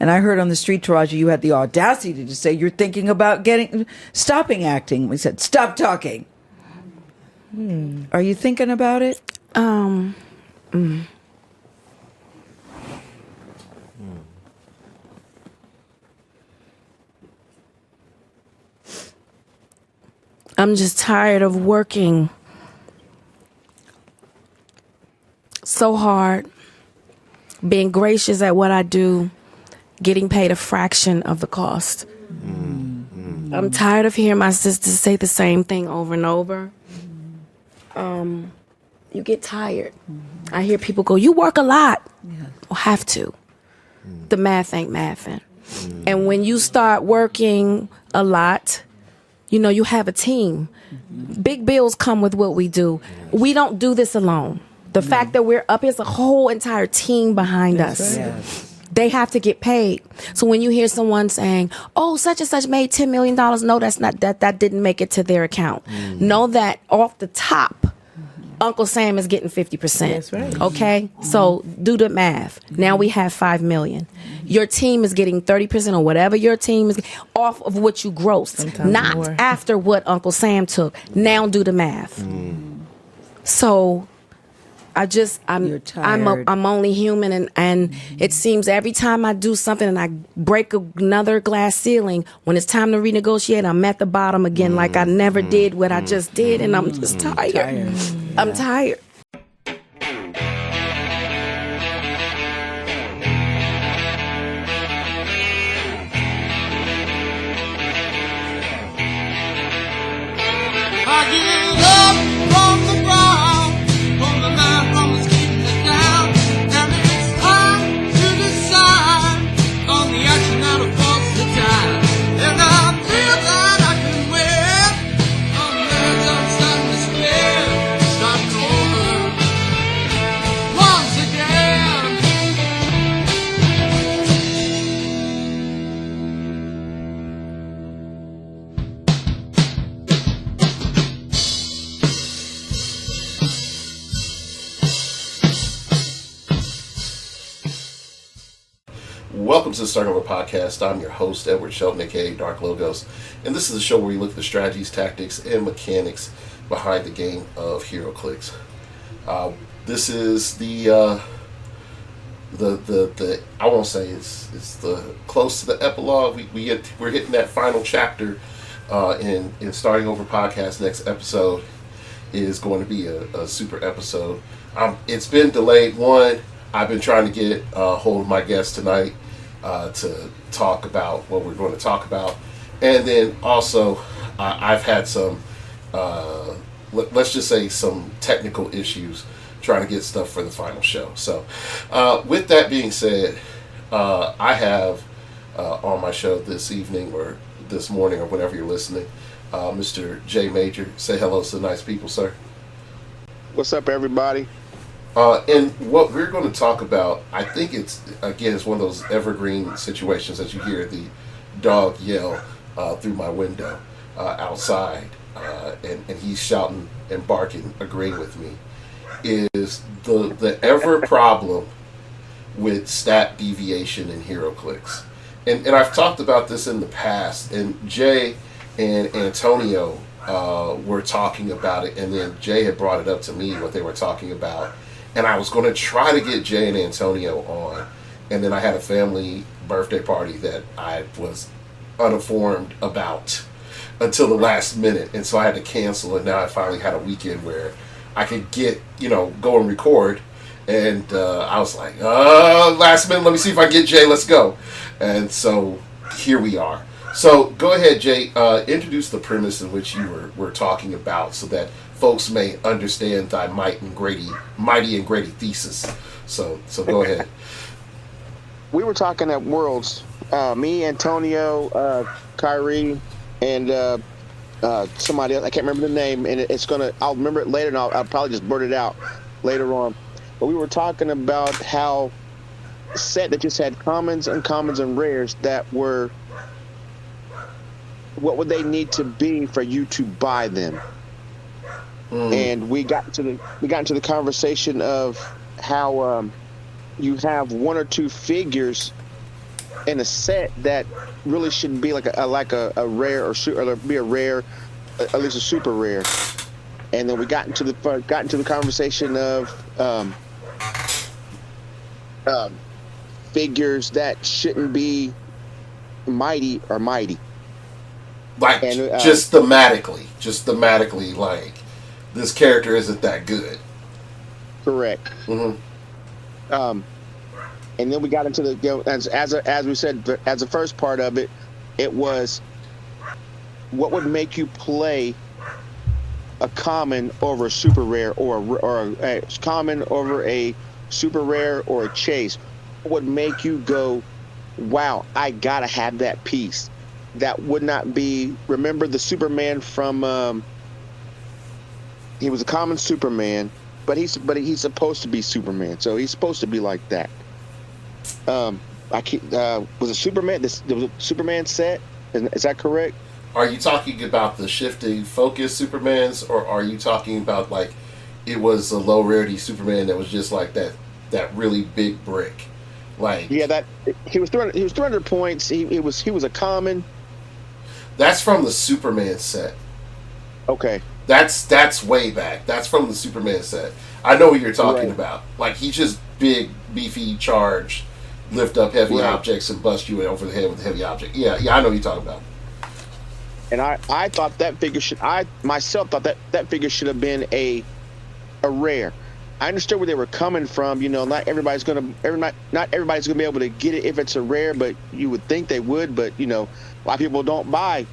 And I heard on the street, Taraji, you had the audacity to say you're thinking about stopping acting. We said, stop talking. Are you thinking about it? I'm just tired of working so hard, being gracious at what I do, getting paid a fraction of the cost. I'm tired of hearing my sisters say the same thing over and over. You get tired. I hear people go, you work a lot. Yeah. Well, have to. The math ain't mathin'. And when you start working a lot, you know, you have a team. Big bills come with what we do. We don't do this alone. The fact that we're up, there's a whole entire team behind us. Right. Yes. They have to get paid. So when you hear someone saying, oh, such and such made $10 million, no, that's not that didn't make it to their account. Know that off the top, Uncle Sam is getting 50%. That's right. Okay? So do the math. Now we have $5 million. Your team is getting 30% or whatever your team is off of what you grossed. Sometimes Not more. after what Uncle Sam took. Now do the math. So I'm You're tired. I'm only human, and it seems every time I do something and I break another glass ceiling, when it's time to renegotiate, I'm at the bottom again, like I never did what I just did, and I'm just tired. I'm tired. I get up from the ground, from the man from the keeping it down, and it's time to decide on the action that will force the time. And I feel that I can win on the edge of starting to spin, starting over once again. Welcome to the Starting Over Podcast. I'm your host, Edward Shelton, aka Dark Logos, and this is a show where we look at the strategies, tactics, and mechanics behind the game of heroclix. This is the I won't say it's the close to the epilogue. We're hitting that final chapter in Starting Over Podcast. Next episode is going to be a super episode. It's been delayed. I've been trying to get a hold of my guest tonight to talk about what we're going to talk about. And then also, I've had some, let's just say some technical issues trying to get stuff for the final show. So with that being said, I have on my show this evening or this morning or whenever you're listening, Mr. J Major. Say hello to the nice people, sir. What's up, everybody? And what we're going to talk about, I think it's one of those evergreen situations that you hear the dog yell through my window outside, and he's shouting and barking, agreeing with me, is the ever problem with stat deviation in heroclix. And I've talked about this in the past, and Jay and Antonio were talking about it, and then Jay had brought it up to me, what they were talking about. And I was going to try to get Jay and Antonio on. And then I had a family birthday party that I was uninformed about until the last minute. And so I had to cancel. And now I finally had a weekend where I could go and record. And I was like, last minute, let me see if I get Jay. Let's go. And so here we are. So go ahead, Jay. Introduce the premise in which you were talking about so that folks may understand thy mighty and great thesis. So go ahead. We were talking at Worlds. Me, Antonio, Kyrie, and somebody else. I can't remember the name, and I'll remember it later, and I'll probably just blurt it out later on. But we were talking about how a set that just had commons and rares that were, what would they need to be for you to buy them? And we got into the conversation of how you have one or two figures in a set that really shouldn't be like a rare or be a rare, at least a super rare. And then we got into the conversation of figures that shouldn't be mighty or mighty. Like, And, just thematically, like, this character isn't that good. Correct. Mm-hmm. And then we got into the as we said, as the first part of it, it was what would make you play a common over a super rare, or a common over a super rare or a chase. What would make you go, wow, I gotta have that piece. That would not be. Remember the Superman from? He was a common Superman, but he's supposed to be Superman, so he's supposed to be like that. Was it Superman? There was a Superman set. Is that correct? Are you talking about the shifting focus Supermans, or are you talking about like it was a low rarity Superman that was just like that really big brick? Like, Yeah, that he was 300 points. He was a common. that's from the Superman set. Okay. That's way back. That's from the Superman set. I know what you're talking Right. about. Like, he's just big, beefy, charged, lift up heavy Right. objects and bust you over the head with a heavy object. Yeah, I know what you're talking about. And I thought that figure myself thought that figure should have been a rare. I understood where they were coming from. Not everybody's gonna be able to get it if it's a rare, but you would think they would. But a lot of people don't buy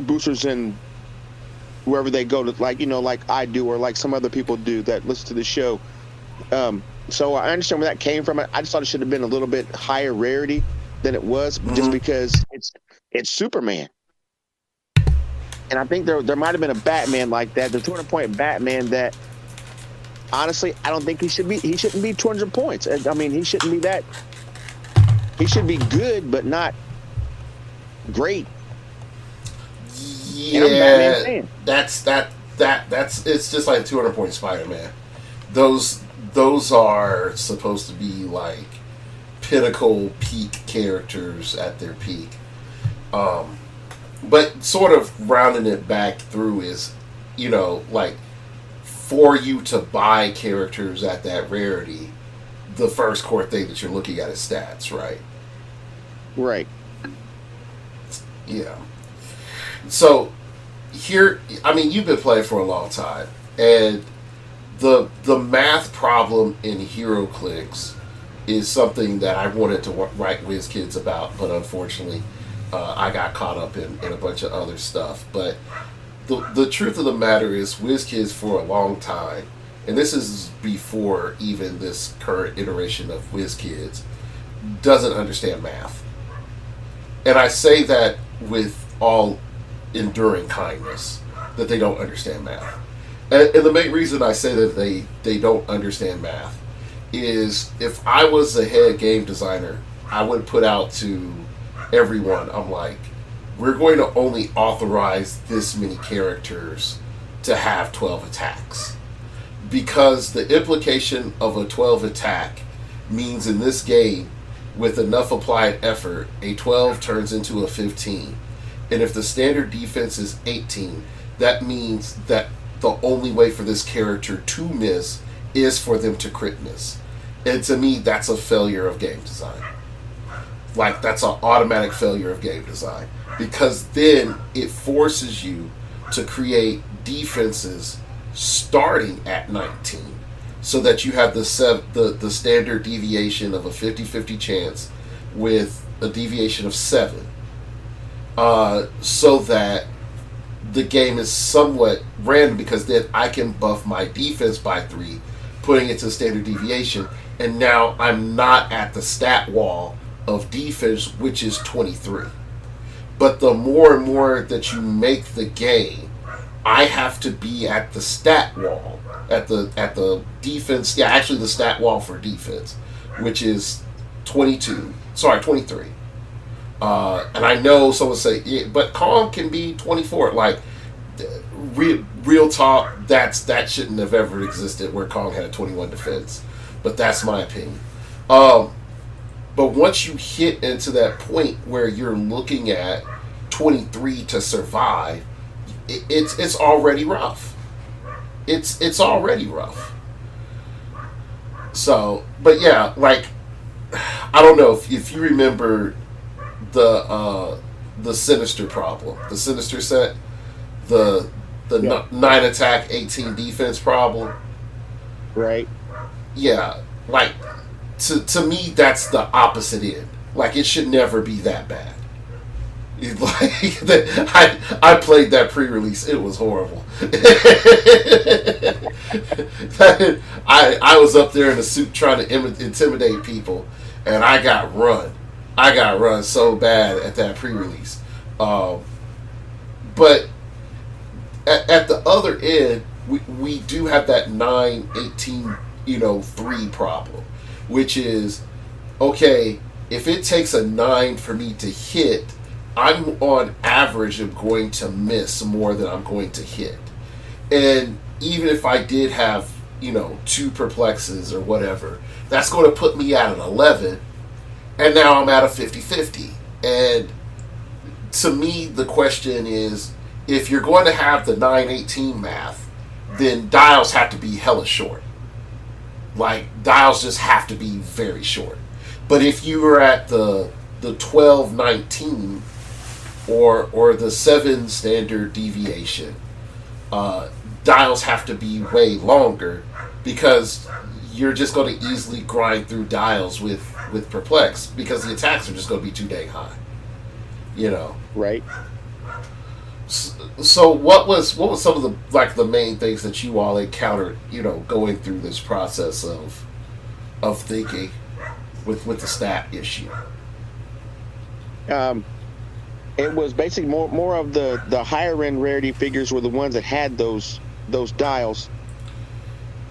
boosters in wherever they go to, like I do, or like some other people do that listen to the show. So I understand where that came from. I just thought it should have been a little bit higher rarity than it was, just because it's Superman. And I think there might have been a Batman like that, the 200-point Batman that, honestly, I don't think he shouldn't be 200 points. I mean, he shouldn't be that. He should be good, but not great. And I'm a Batman fan. That's it's just like 200-point Spider-Man. Those are supposed to be like pinnacle peak characters at their peak. But sort of rounding it back through is, like, for you to buy characters at that rarity, the first core thing that you're looking at is stats, right? Right. Yeah. So here, I mean, you've been playing for a long time, and the math problem in heroclix is something that I wanted to write WizKids about, but unfortunately, I got caught up in a bunch of other stuff. But the truth of the matter is, WizKids for a long time, and this is before even this current iteration of WizKids, doesn't understand math. And I say that with all enduring kindness, that they don't understand math. And the main reason I say that they don't understand math is, if I was a head game designer, I would put out to everyone, I'm like, we're going to only authorize this many characters to have 12 attacks. Because the implication of a 12 attack means in this game, with enough applied effort, a 12 turns into a 15. And if the standard defense is 18, that means that the only way for this character to miss is for them to crit miss. And to me, that's a failure of game design. Like, that's an automatic failure of game design. Because then it forces you to create defenses starting at 19. So that you have the standard deviation of a 50-50 chance with a deviation of 7. So that the game is somewhat random, because then I can buff my defense by 3, putting it to standard deviation, and now I'm not at the stat wall of defense, which is 23. But the more and more that you make the game, I have to be at the stat wall, at the defense, actually the stat wall for defense, which is 23. And I know someone say, yeah, but Kong can be 24. Like, real talk, that shouldn't have ever existed, where Kong had a 21 defense. But that's my opinion. But once you hit into that point where you're looking at 23 to survive, it's already rough. It's already rough. So, but yeah, like, I don't know if you remember the Sinister problem, the Sinister set, the 9 attack, 18 defense problem. Right. Yeah, like, to me, that's the opposite end. Like, it should never be that bad. I played that pre-release. It was horrible. I was up there in a suit trying to intimidate people, and I got run. I got run so bad at that pre-release. But at the other end, we do have that 9-18, 3 problem, which is, okay, if it takes a 9 for me to hit, I'm on average of going to miss more than I'm going to hit. And even if I did have, 2 perplexes or whatever, that's going to put me at an 11, and now I'm at a 50-50. And to me, the question is, if you're going to have the 9-18 math, then dials have to be hella short. Like, dials just have to be very short. But if you were at the 12-19 or the 7 standard deviation, dials have to be way longer, because you're just going to easily grind through dials with perplex, because the attacks are just going to be too dang high. Right. So what was some of the main things that you all encountered, going through this process of thinking with the stat issue? It was basically more of the higher end rarity figures were the ones that had those dials.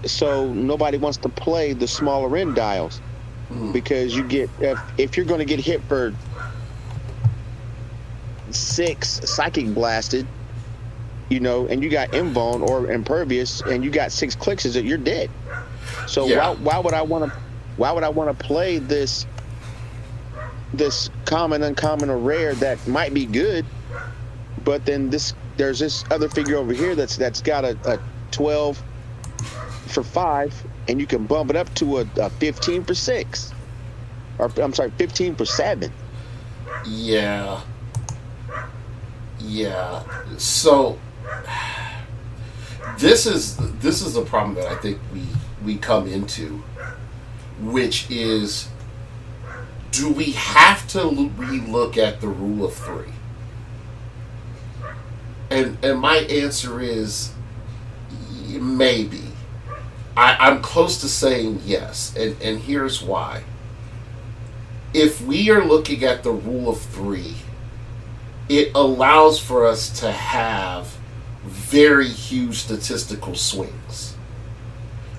So nobody wants to play the smaller end dials, because you get, if you're going to get hit for 6 psychic blasted, and you got invuln or impervious, and you got 6 clicks, you're dead. So yeah. why would I want to play this common, uncommon, or rare that might be good, but then there's this other figure over here that's got a 12 for 5, and you can bump it up to a 15 for 6, or I'm sorry, 15 for 7. Yeah. So this is the problem that I think we come into, which is, do we have to relook at the rule of 3? And my answer is maybe. I'm close to saying yes, and here's why. If we are looking at the rule of 3, it allows for us to have very huge statistical swings.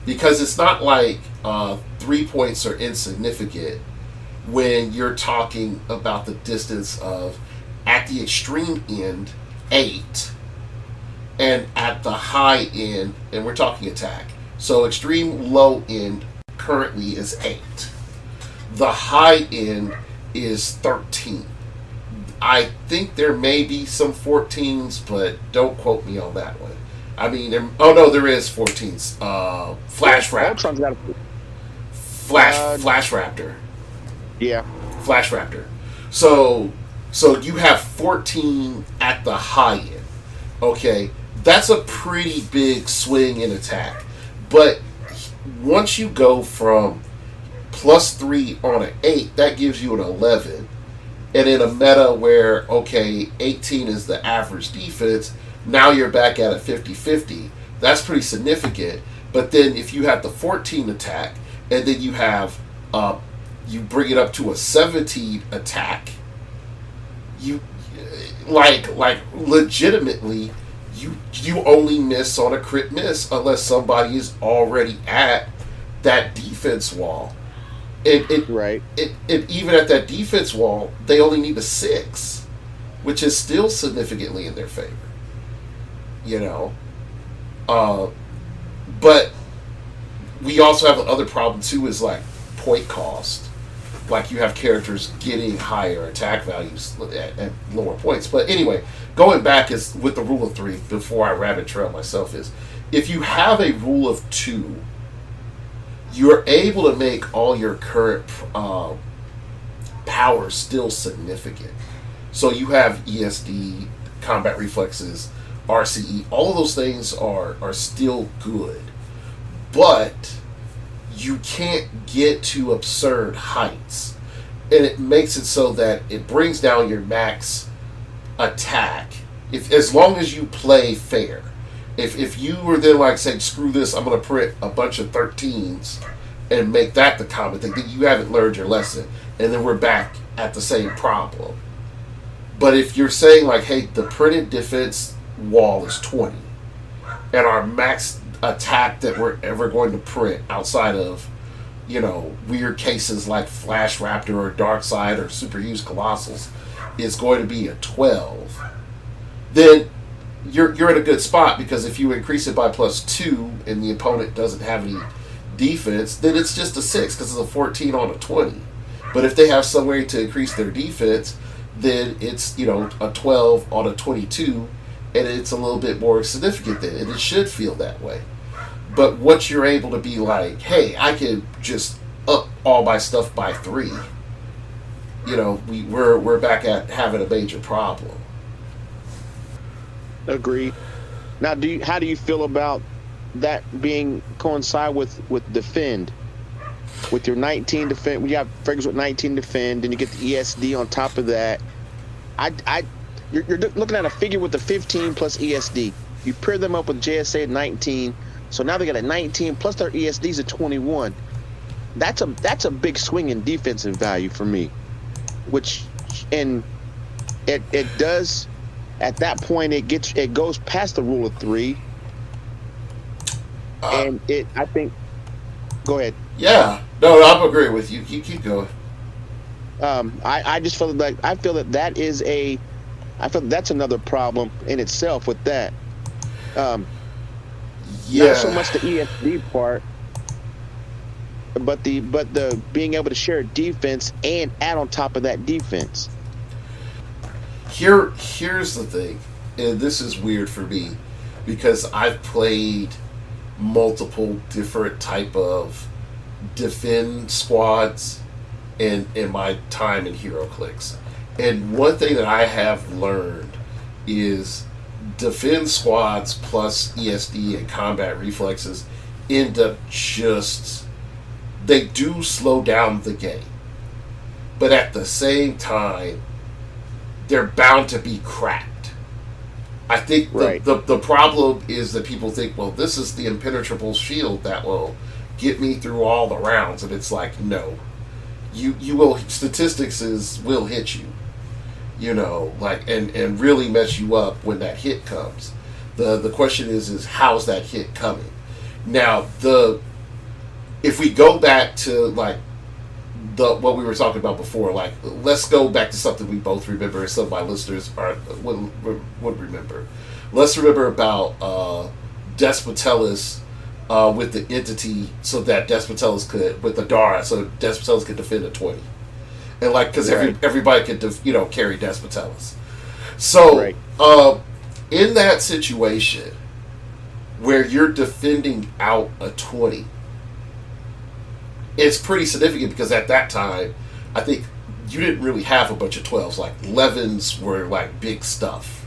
Because it's not like 3 points are insignificant when you're talking about the distance of, at the extreme end, 8, and at the high end, and we're talking attack, so extreme low end currently is 8. The high end is 13. I think there may be some 14s, but don't quote me on that one. I mean, there is 14s. Flash Raptor. Flash Raptor. Yeah. Flash Raptor. So you have 14 at the high end. Okay, that's a pretty big swing in attack. But once you go from +3 on an 8, that gives you an 11. And in a meta where, okay, 18 is the average defense, now you're back at a 50-50. That's pretty significant. But then if you have the 14 attack, and then you have, you bring it up to a 17 attack, you, like legitimately, you only miss on a crit miss unless somebody is already at that defense wall. Right. Even at that defense wall, they only need a 6, which is still significantly in their favor. But we also have the other problem too, is like point cost. like you have characters getting higher attack values at lower points. But anyway, going back is with the rule of 3 before I rabbit trail myself is if you have a rule of 2, you're able to make all your current powers still significant. So you have ESD, combat reflexes, RCE, all of those things are still good. But you can't get to absurd heights. And it makes it so that it brings down your max attack. As long as you play fair. If you were then like saying, screw this, I'm going to print a bunch of 13s and make that the common thing, then you haven't learned your lesson. And then we're back at the same problem. But if you're saying like, hey, the printed defense wall is 20, and our max attack that we're ever going to print outside of, weird cases like Flash Raptor or Darkseid or Superused Colossals is going to be a 12, then you're in a good spot, because if you increase it by +2 and the opponent doesn't have any defense, then it's just a 6 because it's a 14 on a 20. But if they have some way to increase their defense, then it's a 12 on a 22, and it's a little bit more significant then, and it should feel that way. But once you're able to be like, hey, I can just up all my stuff by 3, we're back at having a major problem. Agreed. Now, how do you feel about that being coincide with defend? With your 19 defend, when you have figures with 19 defend, and you get the ESD on top of that, you're looking at a figure with the 15 plus ESD. You pair them up with JSA at 19, so now they got a 19 plus their ESDs at 21. That's a big swing in defensive value for me. And it does at that point it goes past the rule of 3, and I think. Go ahead. Yeah, no, I'm agreeing with you. You keep going. I just feel like that's another problem in itself with that. Not so much the ESD part, but the being able to share defense and add on top of that defense. Here's the thing, and this is weird for me because I've played multiple different type of defend squads in my time in heroclix, and one thing that I have learned is defend squads plus ESD and combat reflexes end up they do slow down the game, but at the same time they're bound to be cracked. I think the problem is that people think, well, this is the impenetrable shield that will get me through all the rounds, and it's like, no, you will, statistics will hit you, and really mess you up when that hit comes. The question is how's that hit coming? Now, if we go back to what we were talking about before, let's go back to something we both remember, and some of my listeners would remember. Let's remember about Despotellis with the entity, so that Despotellis could, with the Dara, so Despotellis could defend a 20, and because everybody could carry Despotellis. So in that situation where you're defending out a 20, it's pretty significant, because at that time I think you didn't really have a bunch of 12s. 11s were big stuff,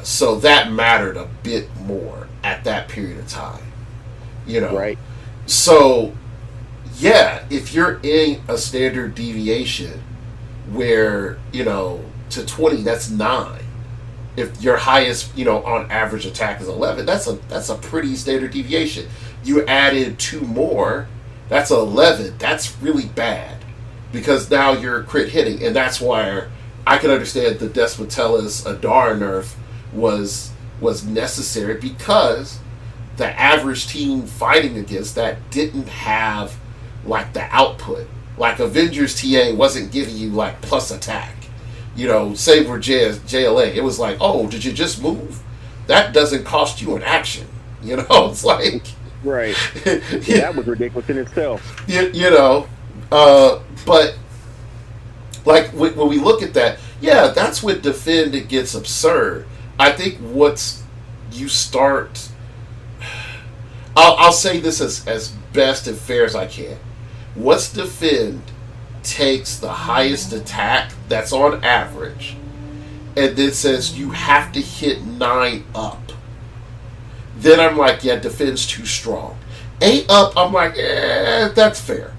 so that mattered a bit more at that period of time, So if you're in a standard deviation where to 20, that's 9. If your highest on average attack is 11, that's a pretty standard deviation. You added 2 more, that's 11. That's really bad, because now you're crit hitting, and that's why I can understand the Despotellis Adara nerf was necessary, because the average team fighting against that didn't have the output. Avengers TA wasn't giving you plus attack. Same for JLA. It was oh, did you just move? That doesn't cost you an action. It's Right. That was ridiculous in itself. But like when we look at that, yeah, that's when defend it gets absurd. I think you start. I'll say this as best and fair as I can. Once defend takes the highest attack that's on average, and then says you have to hit 9 up, then I'm like, yeah, defend's too strong. 8 up, I'm like, that's fair.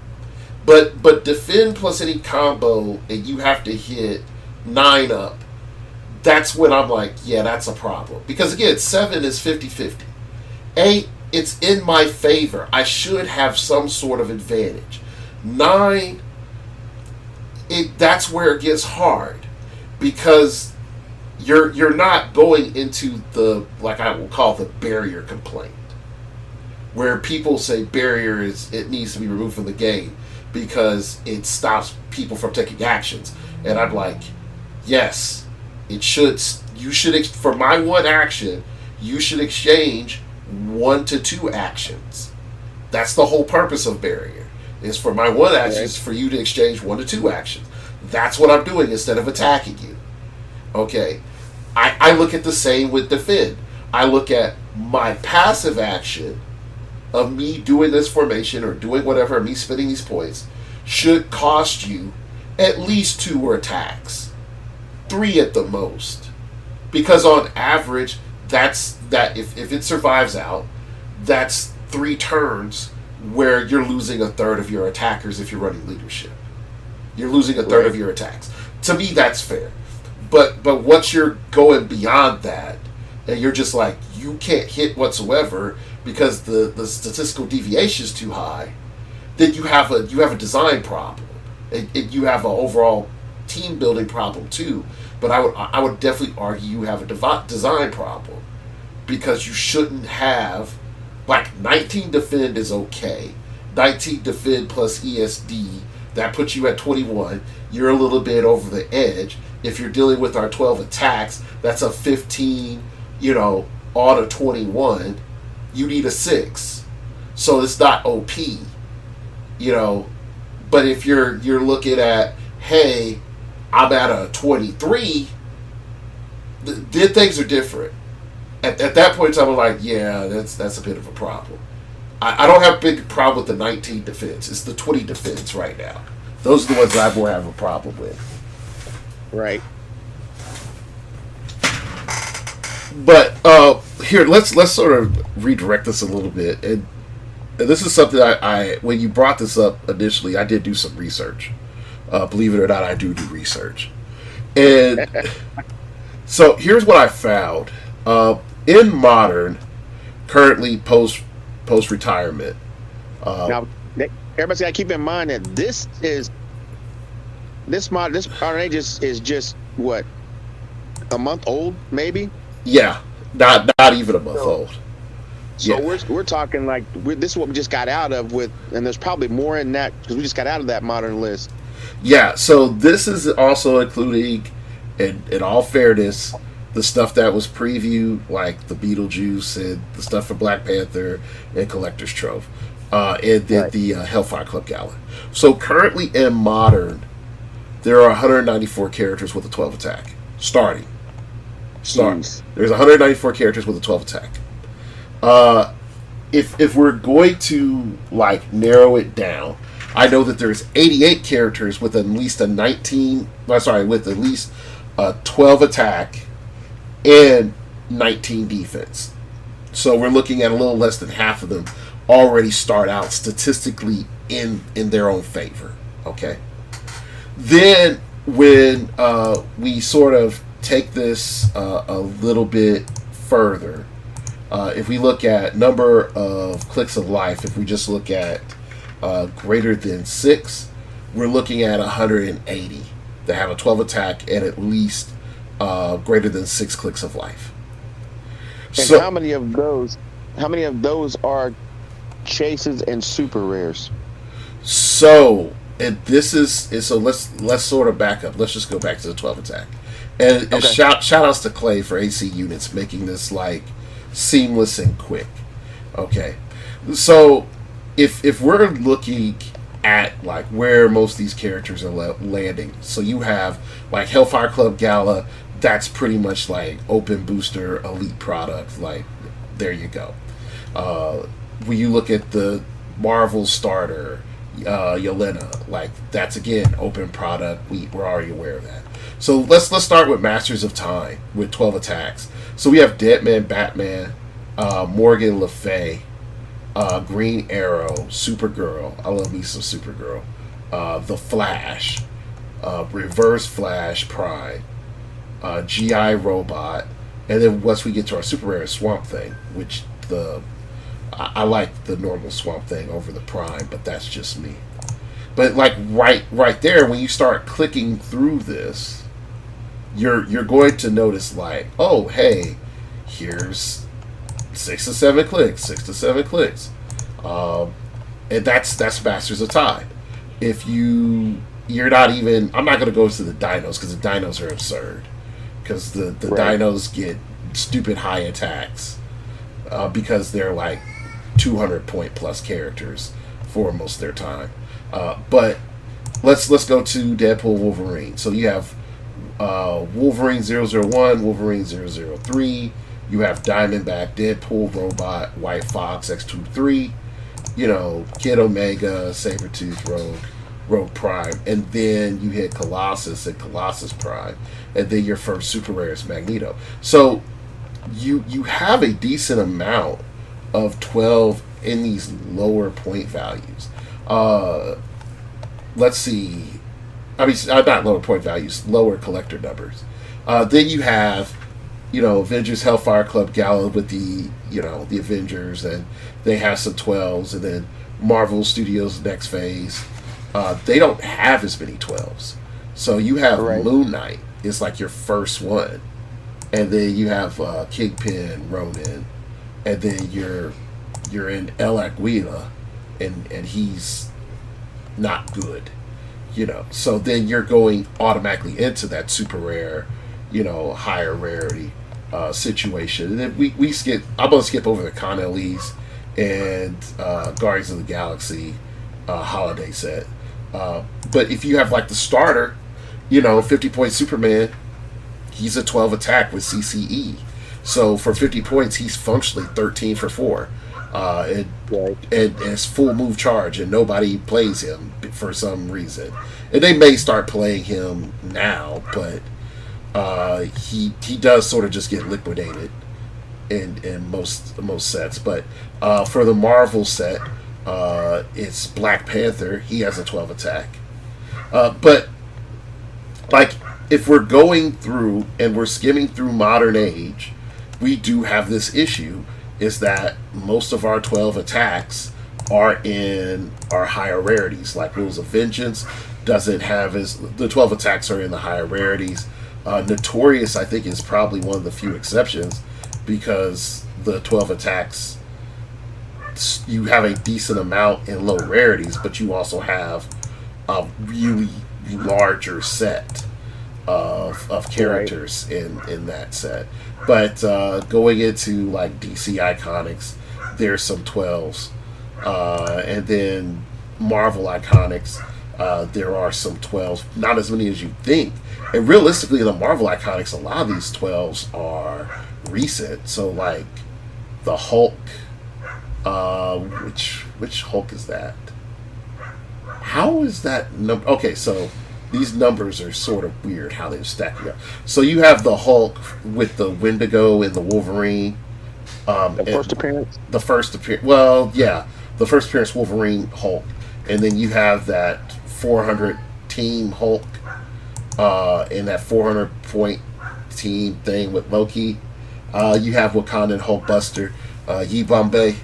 But defend plus any combo and you have to hit 9 up, that's when I'm like, yeah, that's a problem. Because again, 7 is 50-50. 8, it's in my favor. I should have some sort of advantage. 9, that's where it gets hard. Because you're not going into the, like I will call the barrier complaint. Where people say barrier it needs to be removed from the game because it stops people from taking actions. And I'm like, yes, it should. You should, for my 1 action, you should exchange 1 to 2 actions. That's the whole purpose of barrier. Is for my 1 action is for you to exchange 1 to 2 actions. That's what I'm doing instead of attacking you. Okay. I look at the same with defend. I look at my passive action of me doing this formation or doing whatever, me spending these points, should cost you at least 2 attacks. 3 at the most. Because on average, that's if it survives out, that's 3 turns where you're losing a third of your attackers if you're running leadership. You're losing a third of your attacks. To me, that's fair. But once you're going beyond that, and you're just like, you can't hit whatsoever because the statistical deviation is too high, then you have a design problem. You have an overall team building problem too. But I would definitely argue you have a design problem because you shouldn't have, like, 19 defend is okay. 19 defend plus ESD, that puts you at 21. You're a little bit over the edge. If you're dealing with our 12 attacks, that's a 15, on a 21. You need a 6. So it's not OP, But if you're looking at, hey, I'm at a 23, then things are different. At that point in time, I'm like, yeah, that's a bit of a problem. I don't have a big problem with the 19 defense. It's the 20 defense right now. Those are the ones that I more have a problem with. Right. But here, let's sort of redirect this a little bit. And this is something I when you brought this up initially, I did do some research. Believe it or not, I do research. And so here's what I found. In Modern, currently post-retirement. Now, everybody's got to keep in mind that this modern age is just what, a month old, maybe. Yeah, not even a month old. So we're talking like this is what we just got out of with, and there's probably more in that because we just got out of that Modern list. Yeah, so this is also including, in all fairness, the stuff that was previewed, like the Beetlejuice and the stuff for Black Panther and Collector's Trove, and then the Hellfire Club Gala. So currently in Modern, there are 194 characters with a 12 attack. Starting. There's 194 characters with a 12 attack. If we're going to narrow it down, I know that there's 88 characters with at least a 12 attack and 19 defense. So we're looking at a little less than half of them already start out statistically in their own favor. Okay. Then when we sort of take this a little bit further, if we look at number of clicks of life, if we just look at greater than 6, we're looking at 180 that have a 12 attack and at least greater than 6 clicks of life. And so how many of those are chases and super rares? So, and this is so let's sort of back up. Let's just go back to the 12 attack. And Okay. shout outs to Clay for AC units making this seamless and quick. Okay. So if we're looking at like where most of these characters are landing. So you have like Hellfire Club Gala. That's pretty much like open booster elite product. Like there you go. When you look at the Marvel starter, Yelena, like that's again open product. We're already aware of that. So let's start with Masters of Time with 12 attacks. So we have Deadman, Batman, Morgan Le Fay, Green Arrow, Supergirl. I love me some Supergirl. The Flash, Reverse Flash Prime, GI Robot, and then once we get to our super rare Swamp Thing, which I like the normal Swamp Thing over the Prime, but that's just me. But like right there, when you start clicking through this, you're going to notice like, oh hey, here's 6 to 7 clicks, and that's Masters of Time. If you're not even, I'm not going to go to the dinos because the dinos are absurd, because the dinos get stupid high attacks because they're like 200 point plus characters for most of their time. But let's go to Deadpool Wolverine. So you have Wolverine 001, Wolverine 003. You have Diamondback, Deadpool, Robot, White Fox, X-23. You know, Kid Omega, Sabretooth, Rogue Prime, and then you hit Colossus and Colossus Prime, and then your first super rare is Magneto. So you have a decent amount of 12 in these lower point values. Let's see. I mean, not lower point values, lower collector numbers. Then you have, Avengers Hellfire Club Gala with the Avengers, and they have some 12s, and then Marvel Studios Next Phase. They don't have as many 12s. So you have Moon Knight is like your first one, and then you have Kingpin, Ronin, and then you're in El Aguila, and he's not good. So then you're going automatically into that super rare, higher rarity situation. And then we skip. I'm gonna skip over the Connelly's and Guardians of the Galaxy holiday set. But if you have like the starter, 50-point Superman, he's a 12 attack with CCE. So for 50 points, he's functionally 13 for 4. And has full move charge, and nobody plays him for some reason. And they may start playing him now, but he does sort of just get liquidated in most sets. But for the Marvel set, it's Black Panther. He has a 12 attack. But like if we're going through and we're skimming through Modern Age, we do have this issue. Is that most of our 12 attacks are in our higher rarities. Like Rules of Vengeance doesn't have the 12 attacks are in the higher rarities. Notorious, I think, is probably one of the few exceptions, because the 12 attacks, you have a decent amount in low rarities, but you also have a really larger set of characters in that set. But going into like DC Iconics, there's some 12s, and then Marvel Iconics, there are some 12s, not as many as you think. And realistically, the Marvel Iconics, a lot of these 12s are recent. So like the Hulk, which Hulk is that? How is that number? Okay, so these numbers are sort of weird how they're stacking up. So you have the Hulk with the Wendigo and the Wolverine. The first appearance? The first appearance. Well, yeah. The first appearance Wolverine Hulk. And then you have that 400 team Hulk and that 400 point team thing with Loki. You have Wakandan Hulkbuster, Yi Bombay,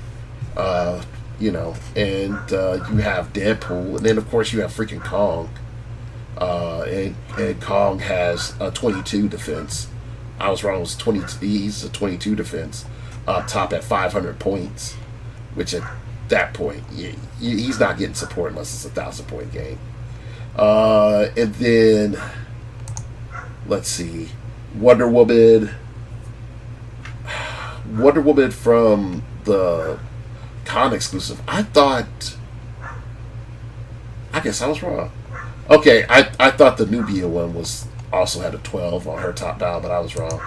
and you have Deadpool. And then, of course, you have freaking Kong. And Kong has a 22 defense. I was wrong. It was 20. He's a 22 defense, top at 500 points, which at that point, he's not getting support unless it's a 1,000-point game. And then let's see, Wonder Woman from the con exclusive. I thought I guess I was wrong. Okay, I thought the Nubia one was also had a 12 on her top dial, but I was wrong.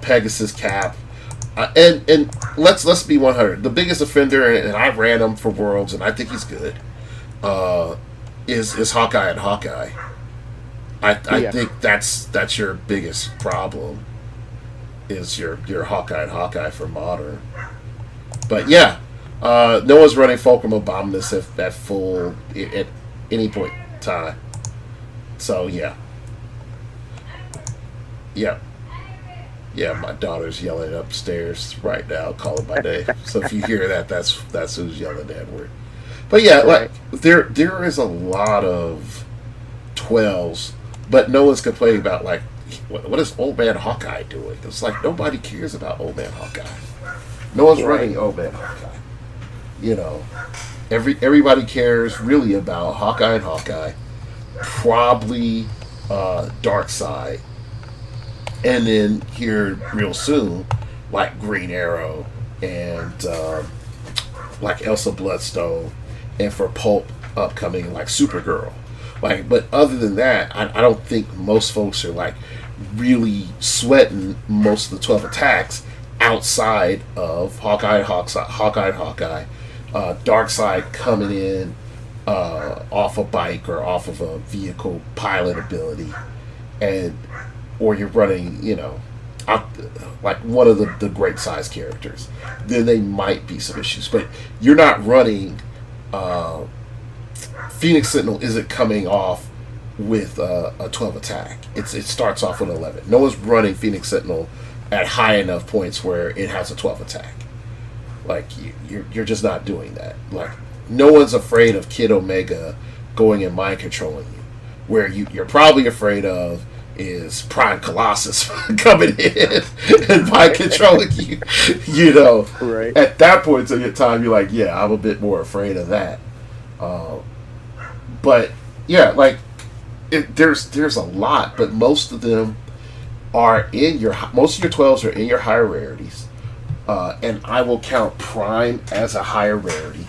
Pegasus Cap. And let's be 100. The biggest offender, and I ran him for Worlds, and I think he's good, is Hawkeye and Hawkeye. I think that's your biggest problem, is your Hawkeye and Hawkeye for Modern. But yeah, Noah's running Fulcrum Abominus at full at any point in time. So yeah. Yeah, my daughter's yelling upstairs right now, calling my name. So if you hear that, that's who's yelling that word. But yeah, like there is a lot of 12s, but no one's complaining about like what is Old Man Hawkeye doing? It's like nobody cares about Old Man Hawkeye. No one's running Old Man Hawkeye. You know, everybody cares really about Hawkeye and Hawkeye, probably Darkseid. And then here real soon, like Green Arrow and like Elsa Bloodstone, and for Pulp upcoming like Supergirl. Like, but other than that, I don't think most folks are like really sweating most of the 12 attacks outside of Hawkeye and Hawkeye. Darkseid coming in off a bike or off of a vehicle pilot ability, or you're running, like one of the great size characters, then they might be some issues. But you're not running Phoenix Sentinel isn't coming off with a 12 attack. It starts off with 11. No one's running Phoenix Sentinel at high enough points where it has a 12 attack. Like you're just not doing that. Like no one's afraid of Kid Omega going and mind controlling you. Where you're probably afraid of is Prime Colossus coming in and mind controlling you. Right. At that point in your time, you're like, yeah, I'm a bit more afraid of that. But yeah, like there's a lot, but most of them are most of your 12s are in your higher rarities, and I will count Prime as a higher rarity.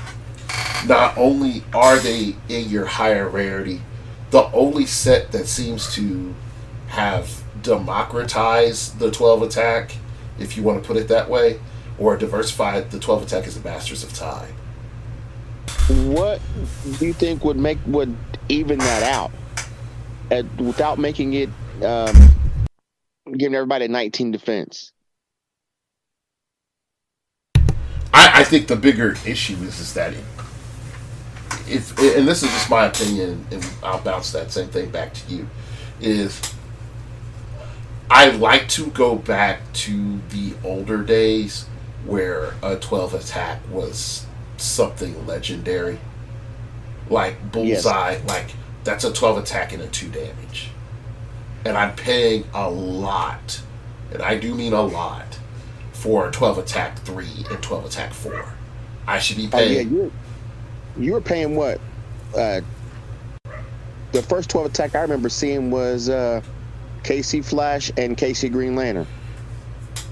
Not only are they in your higher rarity, the only set that seems to have democratized the 12 attack, if you want to put it that way, or diversified the 12 attack, is the Masters of Time. What do you think would even that out, without making it giving everybody a 19 defense? I think the bigger issue is that and this is just my opinion, and I'll bounce that same thing back to you, is I like to go back to the older days where a 12 attack was something legendary. Like Bullseye, yes. Like that's a 12 attack and a 2 damage. And I'm paying a lot, and I do mean a lot, for 12 attack 3 and 12 attack 4. I should be paying... you were paying what? The first 12 attack I remember seeing was KC Flash and KC Green Lantern.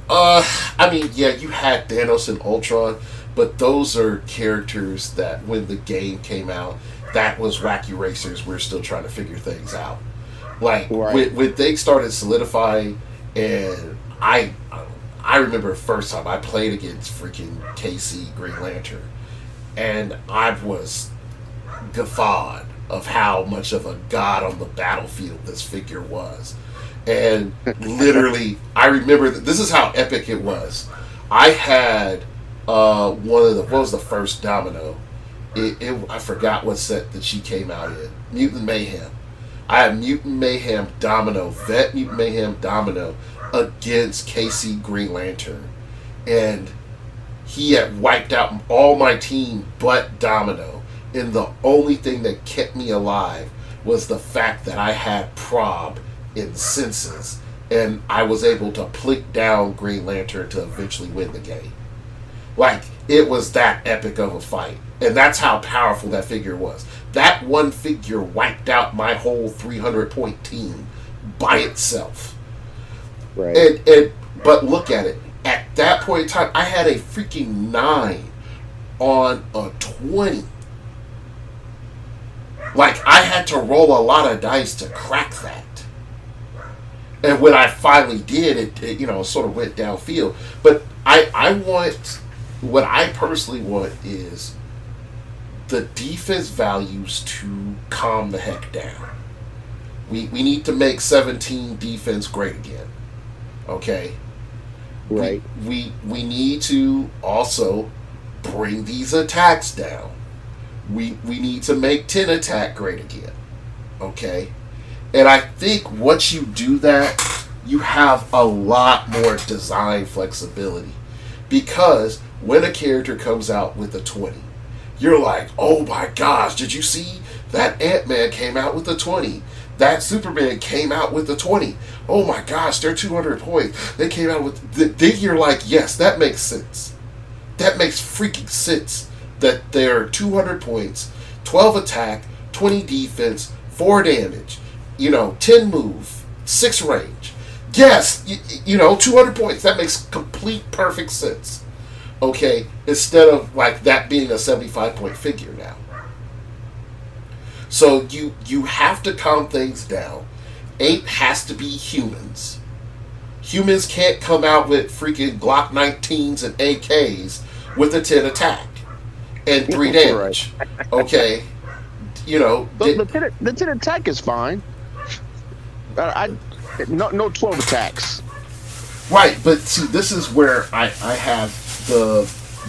I mean, yeah, you had Thanos and Ultron, but those are characters that when the game came out, that was Wacky Racers. We're still trying to figure things out. Like, right. when they started solidifying, and I remember the first time I played against freaking KC Green Lantern, and I was guffawed of how much of a god on the battlefield this figure was. And literally, I remember this is how epic it was. I had what was the first Domino? I forgot what set that she came out in. Mutant Mayhem. I had Mutant Mayhem Domino, Vet Mutant Mayhem Domino against KC Green Lantern. And he had wiped out all my team but Domino. And the only thing that kept me alive was the fact that I had Prob in senses. And I was able to plick down Green Lantern to eventually win the game. Like, it was that epic of a fight. And that's how powerful that figure was. That one figure wiped out my whole 300-point team by itself. Right. But look at it. At that point in time, I had a freaking 9 on a 20. Like, I had to roll a lot of dice to crack that. And when I finally did, it you know, sort of went downfield. But I want, what I personally want is the defense values to calm the heck down. We need to make 17 defense great again. Okay? Right. We need to also bring these attacks down. We need to make 10 attack great again. Okay? And I think once you do that, you have a lot more design flexibility. Because when a character comes out with a 20, you're like, oh my gosh, did you see that Ant-Man came out with a 20? That Superman came out with a 20. Oh my gosh, they're 200 points. They came out with... Then you're like, yes, that makes sense. That makes freaking sense. That they're 200 points, 12 attack, 20 defense, 4 damage, 10 move, 6 range. Yes, 200 points. That makes complete perfect sense. Okay, instead of like that being a 75-point figure now. So you have to calm things down. 8 has to be humans. Humans can't come out with freaking Glock 19s and AKs with a 10 attack and 3 damage. Okay, the 10 attack is fine. No 12 attacks. Right, but see, this is where I have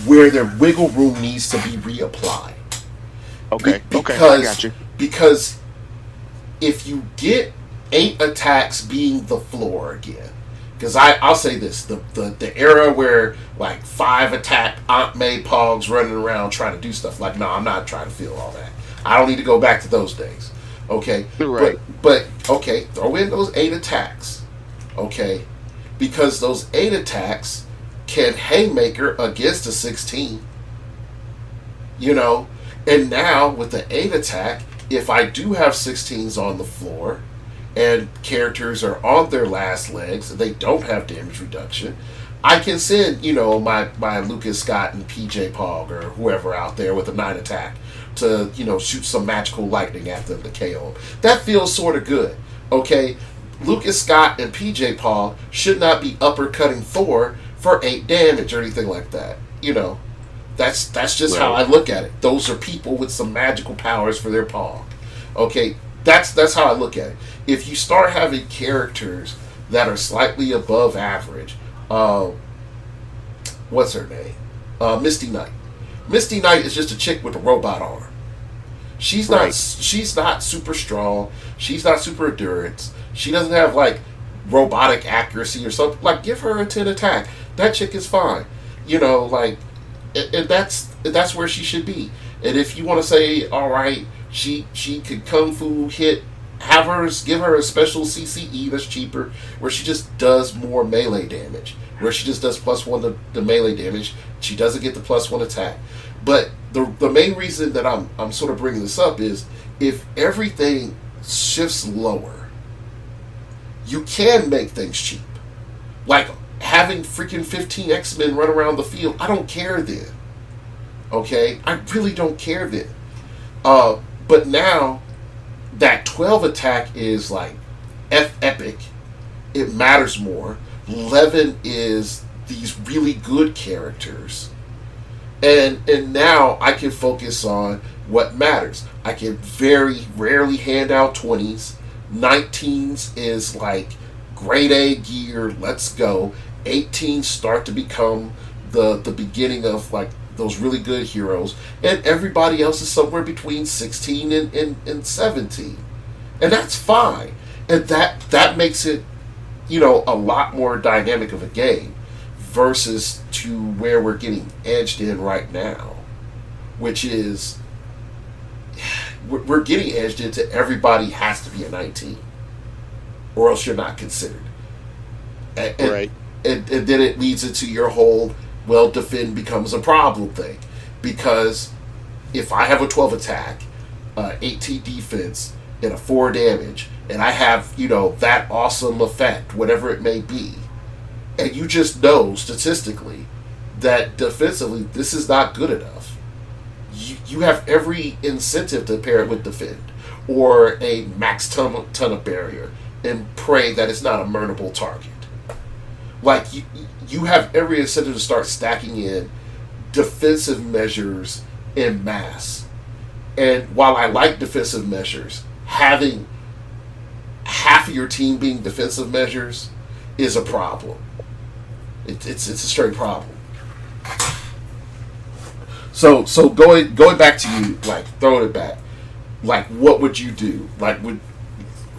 where their wiggle room needs to be reapplied. Okay, I got you. Because if you get 8 attacks being the floor again, because I'll say this, the era where like 5 attack Aunt May Pogs running around trying to do stuff, like, no, I'm not trying to feel all that. I don't need to go back to those days. Okay? Right. But okay, throw in those 8 attacks. Okay? Because those 8 attacks can haymaker against a 16. And now with the 8 attack, if I do have 16s on the floor and characters are on their last legs and they don't have damage reduction, I can send, my Lucas Scott and PJ Pog or whoever out there with a 9 attack to, shoot some magical lightning at them to KO them. That feels sort of good. Okay? Lucas Scott and PJ Pog should not be uppercutting Thor for 8 damage or anything like that. That's just how I look at it. Those are people with some magical powers for their Pog. Okay? That's how I look at it. If you start having characters that are slightly above average, what's her name? Misty Knight. Misty Knight is just a chick with a robot arm. She's not super strong. She's not super endurance. She doesn't have like robotic accuracy or something. Like, give her a 10 attack. That chick is fine. And that's where she should be. And if you want to say, all right, she could kung fu hit, give her a special CCE that's cheaper, where she just does more melee damage, where she just does +1 to melee damage. She doesn't get the +1 attack. But the main reason that I'm sort of bringing this up is if everything shifts lower, you can make things cheap. Like having freaking 15 X-Men run around the field, I don't care then. Okay? I really don't care then. But now that 12 attack is like epic. It matters more. 11 is these really good characters. And now I can focus on what matters. I can very rarely hand out 20s. 19s is like grade A gear, let's go. 18s start to become the beginning of like those really good heroes. And everybody else is somewhere between 16 and 17. And that's fine. And that makes it, a lot more dynamic of a game versus to where we're getting edged in right now, which is we're getting edged into everybody has to be a 19 or else you're not considered. Right. And then it leads into your whole, defend becomes a problem thing. Because if I have a 12 attack, 18 defense, and a 4 damage, and I have, that awesome effect, whatever it may be, and you just know statistically that defensively this is not good enough, you have every incentive to pair it with defend. or a max ton of barrier and pray that it's not a murderable target. Like, you have every incentive to start stacking in defensive measures en masse. And while I like defensive measures, having half of your team being defensive measures is a problem. It's a straight problem. So going back to you, like, throwing it back, like, what would you do? Like,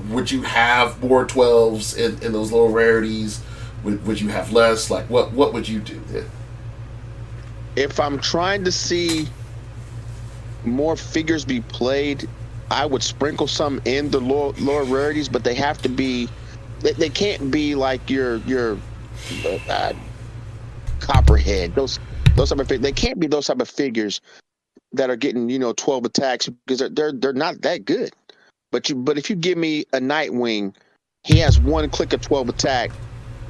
would you have more 12s in those low rarities? Would you have less? Like, what would you do then? If I'm trying to see more figures be played, I would sprinkle some in the lower rarities, but they have to be. They can't be like your Copperhead. Those type of figures. They can't be those type of figures that are getting 12 attacks, because they're not that good. But if you give me a Nightwing, he has one click of 12 attack.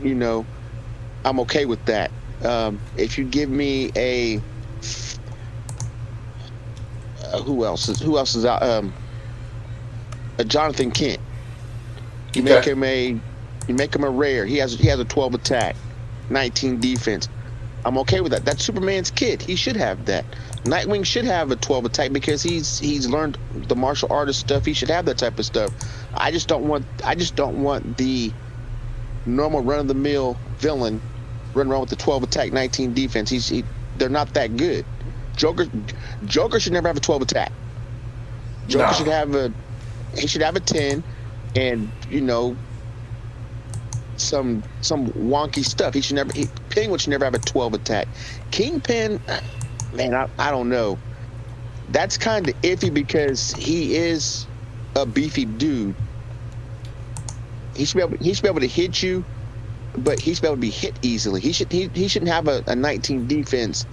I'm okay with that. If you give me a who else is out? A Jonathan Kent. You make him a rare. He has a 12 attack, 19 defense. I'm okay with that. That's Superman's kid. He should have that. Nightwing should have a 12 attack because he's learned the martial artist stuff. He should have that type of stuff. I just don't want the normal run of the mill villain running around with the 12 attack, 19 defense. They're not that good. Joker should never have a 12 attack. Joker should have a 10, and some wonky stuff. Penguin should never have a 12 attack. Kingpin, man, I don't know. That's kind of iffy because he is a beefy dude. He should be able to hit you, but he should be able to be hit easily. He shouldn't have a 19 defense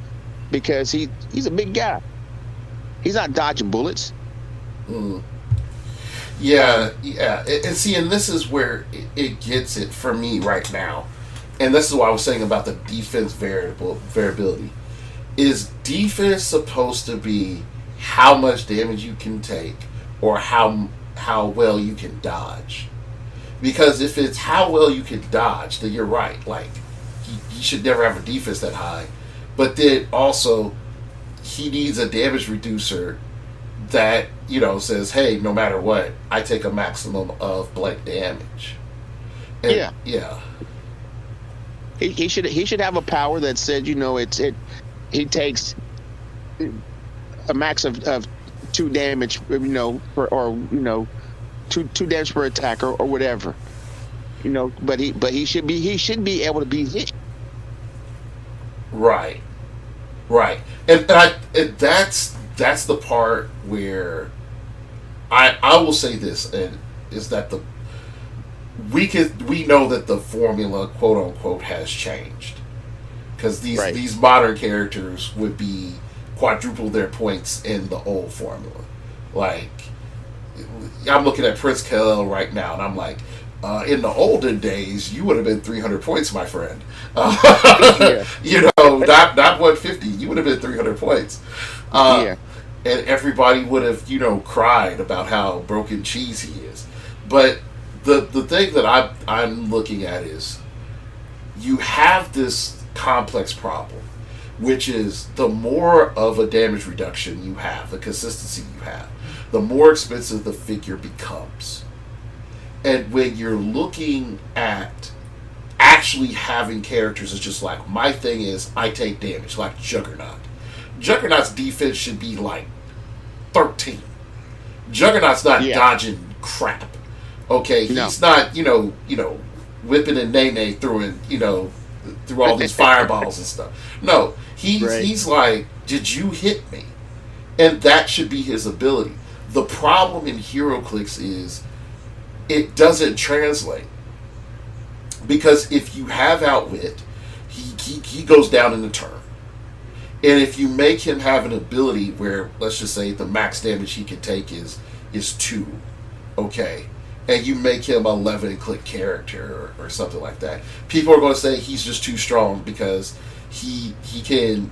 because he's a big guy. He's not dodging bullets. Mm. Yeah. And see, and this is where it gets it for me right now. And this is what I was saying about the defense variability. Is defense supposed to be how much damage you can take or how well you can dodge? Because if it's how well you can dodge, then you're right. Like, he should never have a defense that high. But then also, he needs a damage reducer that, says, hey, no matter what, I take a maximum of blank damage. And, yeah. He should have a power that said, he takes a max of 2 damage, two damage per attack or whatever. But he should be able to be hit. Right. And that's the part where I will say this, and is that we know that the formula, quote unquote, has changed, because these modern characters would be quadruple their points in the old formula. Like, I'm looking at Prince Kal-El right now, and I'm like, in the olden days, you would have been 300 points, my friend. Not 150. You would have been 300 points. And everybody would have, cried about how broken cheese he is. But the thing that I'm looking at is, you have this complex problem, which is the more of a damage reduction you have, the consistency you have, the more expensive the figure becomes. And when you're looking at actually having characters, it's just like, my thing is, I take damage, like Juggernaut. Juggernaut's defense should be like 13. Juggernaut's not dodging crap. Okay, he's not, whipping and nay through all these fireballs and stuff. No, he's like, did you hit me? And that should be his ability. The problem in heroclix is it doesn't translate, because if you have outwit, he goes down in the turn. And if you make him have an ability where, let's just say, the max damage he can take is 2, okay, and you make him 11 click character or something like that, people are going to say he's just too strong because he can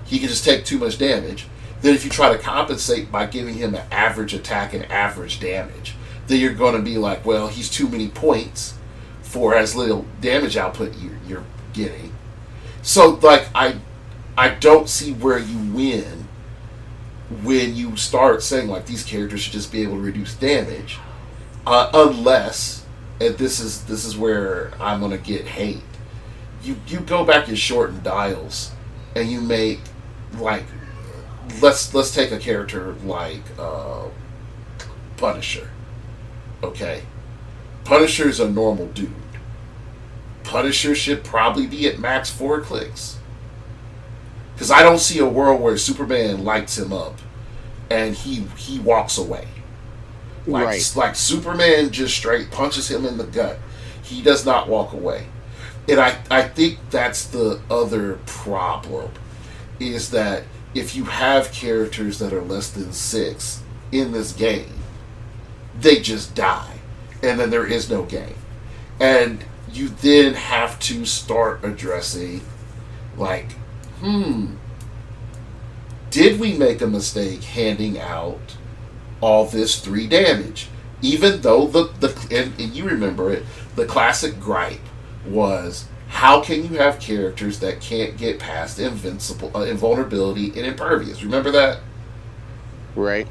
just take too much damage. Then if you try to compensate by giving him an average attack and average damage, then you're going to be like, well, he's too many points for as little damage output you're getting. So like I don't see where you win when you start saying like these characters should just be able to reduce damage, unless, and this is where I'm gonna get hate. You go back and shorten dials, and you make like let's take a character like Punisher. Okay, Punisher's a normal dude. Punisher should probably be at max 4 clicks. Because I don't see a world where Superman lights him up and he walks away. Like Superman just straight punches him in the gut. He does not walk away. And I think that's the other problem, is that if you have characters that are less than 6 in this game, they just die. And then there is no game. And you then have to start addressing, like, did we make a mistake handing out all this 3 damage? Even though and you remember it, the classic gripe was, how can you have characters that can't get past invulnerability and impervious? Remember that? Right.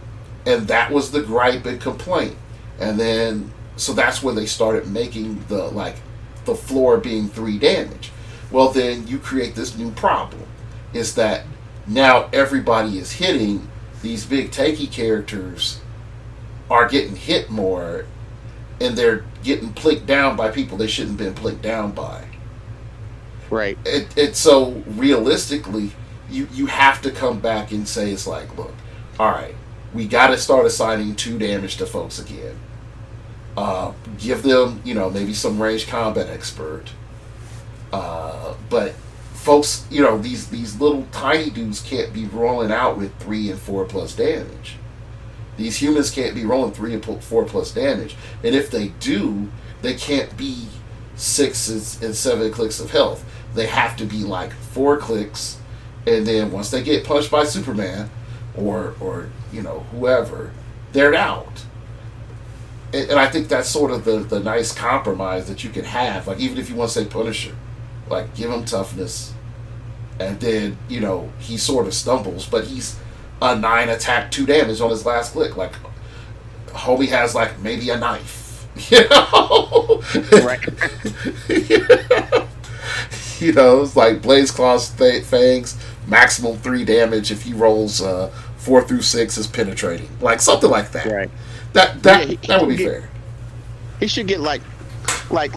And that was the gripe and complaint. And then, so that's when they started making the floor being 3 damage. Well, then you create this new problem, is that now everybody is hitting these big tanky characters, are getting hit more, and they're getting plinked down by people they shouldn't have been plinked down by. Right. So realistically, you have to come back and say, it's like, look, all right, we got to start assigning 2 damage to folks again. Give them, maybe some ranged combat expert. But folks, these little tiny dudes can't be rolling out with 3 and 4 plus damage. These humans can't be rolling 3 and 4 plus damage. And if they do, they can't be 6 and 7 clicks of health. They have to be like 4 clicks, and then once they get punched by Superman or whoever, they're out. And I think that's sort of the nice compromise that you can have. Like, even if you want to say Punisher, like, give him toughness, and then, he sort of stumbles, but he's a 9 attack, 2 damage on his last click. Like, homie has, like, maybe a knife. Right. It's like Blaze Claw's fangs, maximum 3 damage if he rolls 4 through 6 is penetrating. Like, something like that. Right. That would be fair. He should get like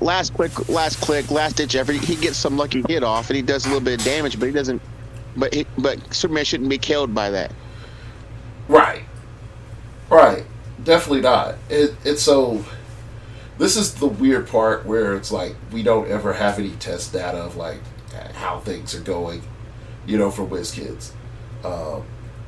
last click, last ditch effort. He gets some lucky hit off, and he does a little bit of damage, but he doesn't. But Superman shouldn't be killed by that. Right. Definitely not. It's so. This is the weird part where it's like we don't ever have any test data of like how things are going, for WizKids.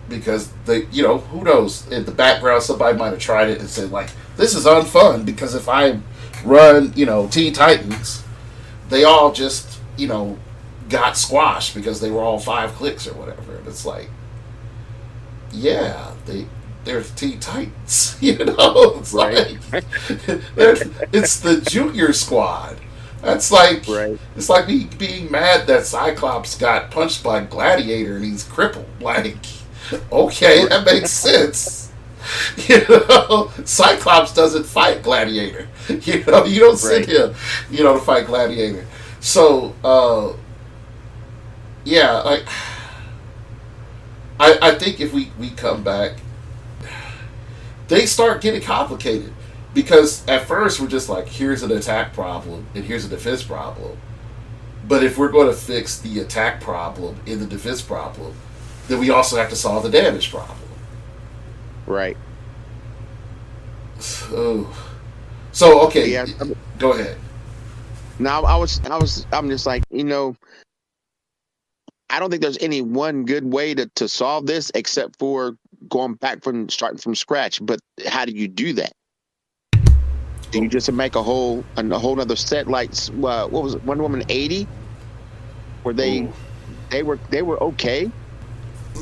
Because they, who knows? In the background, somebody might have tried it and said, like, this is unfun because if I run, Teen Titans, they all just, got squashed because they were all 5 clicks or whatever. And it's like, yeah, they're Teen Titans, It's right. like, it's the junior squad. That's like, right. It's like me being mad that Cyclops got punched by Gladiator and he's crippled. Like, okay, that makes sense. Cyclops doesn't fight Gladiator. You don't send him, to fight Gladiator. So, yeah, like, I think if we come back, they start getting complicated. Because at first we're just like, here's an attack problem and here's a defense problem. But if we're going to fix the attack problem in the defense problem, then we also have to solve the damage problem. Right. So okay. Yeah, go ahead. Now I'm just like, I don't think there's any one good way to solve this except for starting from scratch. But how do you do that? Do you just make a whole other set like what was it, Wonder Woman 80, where they were okay?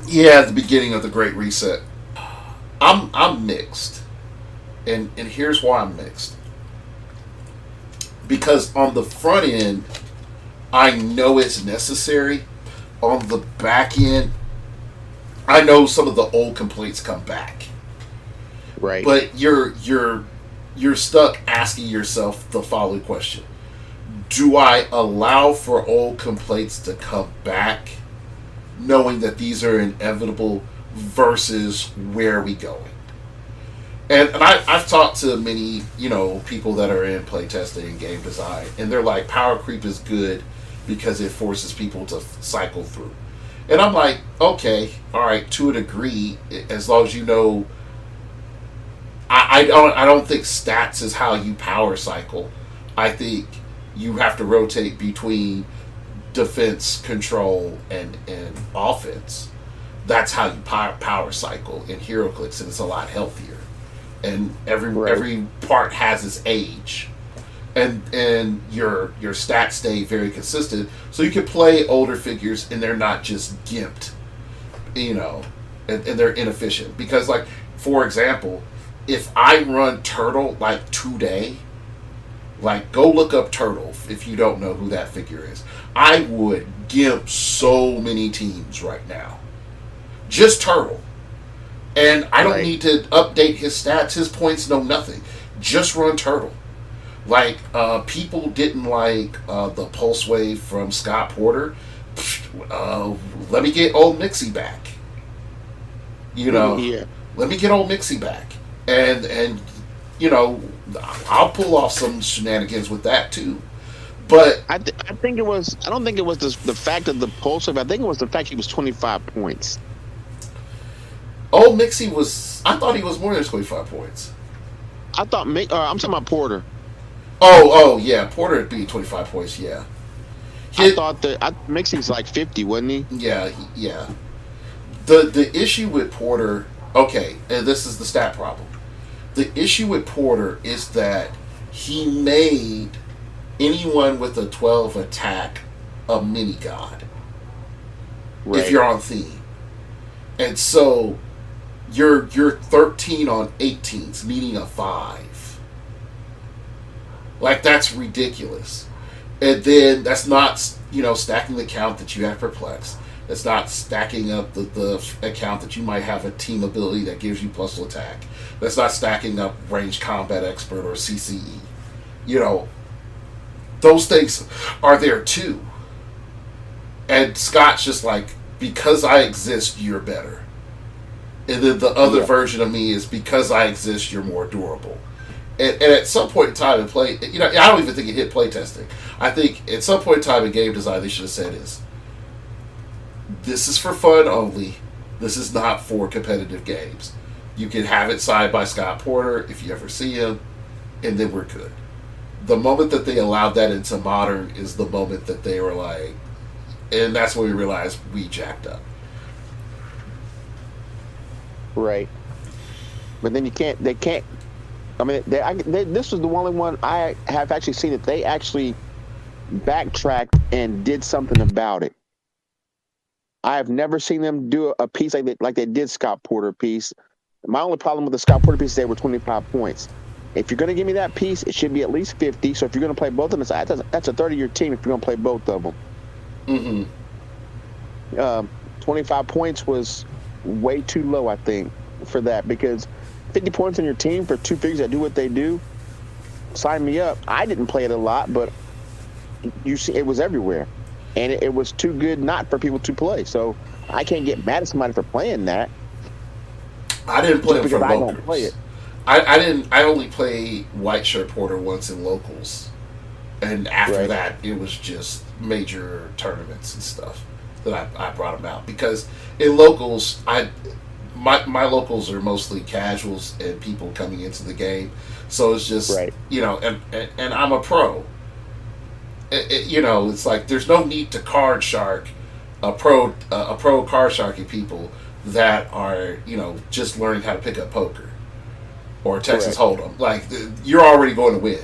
Yeah, at the beginning of the Great Reset. I'm mixed, and here's why I'm mixed. Because on the front end, I know it's necessary. On the back end, I know some of the old complaints come back. Right. But you're stuck asking yourself the following question: do I allow for old complaints to come back, knowing that these are inevitable, versus where are we going? And I've talked to many, people that are in playtesting and game design, and they're like, power creep is good because it forces people to cycle through. And I'm like, okay, all right, to a degree, as long as you know. I don't think stats is how you power cycle. I think you have to rotate between defense, control, and offense. That's how you power cycle in heroclix, and it's a lot healthier. And every part has its age, and your stats stay very consistent. So you can play older figures, and they're not just gimped, and they're inefficient. Because, like, for example, if I run Turtle like today, like, go look up Turtle if you don't know who that figure is. I would gimp so many teams right now. Just Turtle. And I don't need to update his stats, his points, no nothing. Just run Turtle. Like, people didn't like the Pulse Wave from Scott Porter. Let me get old Mixie back. Let me get old Mixie back. And I'll pull off some shenanigans with that too. But I think it was. I don't think it was the fact of the pulse wave. I think it was the fact he was 25 points. old Mixie was. I thought he was more than 25 points. I thought. I'm talking about Porter. Oh yeah, Porter would be 25 points. Yeah. I thought that Mixie's like 50, wasn't he? Yeah. The issue with Porter. Okay, and this is the stat problem. The issue with Porter is that he made anyone with a 12 attack a mini god. Right. If you're on theme. And so you're 13 on 18s, needing a 5. Like, that's ridiculous. And then that's not, stacking the count that you have perplexed. It's not stacking up the account that you might have a team ability that gives you plus attack. That's not stacking up range combat expert or CCE. Those things are there too. And Scott's just like, because I exist, you're better. And then the other version of me is, because I exist, you're more durable. And at some point in time in play, I don't even think it hit playtesting. I think at some point in time in game design, they should have said this is for fun only. This is not for competitive games. You can have it side by Scott Porter if you ever see him, and then we're good. The moment that they allowed that into Modern is the moment that they were like, and that's when we realized we jacked up. Right. But then they can't. I mean, this was the only one I have actually seen that they actually backtracked and did something about it. I have never seen them do a piece like they did Scott Porter piece. My only problem with the Scott Porter piece is they were 25 points. If you're going to give me that piece, it should be at least 50. So if you're going to play both of them, that's a 30-year team if you're going to play both of them. Mm-hmm. 25 points was way too low, I think, for that, because 50 points on your team for two figures that do what they do, sign me up. I didn't play it a lot, but you see, it was everywhere. And it was too good not for people to play. So I can't get mad at somebody for playing that. I didn't play it for locals. I don't play it. I only played White Shirt Porter once in locals. And after that, it was just major tournaments and stuff that I brought him out. Because in locals, my locals are mostly casuals and people coming into the game. So it's just, and I'm a pro. It's like there's no need to card shark a pro card sharking people that are, just learning how to pick up poker or Texas Hold'em. Like, you're already going to win,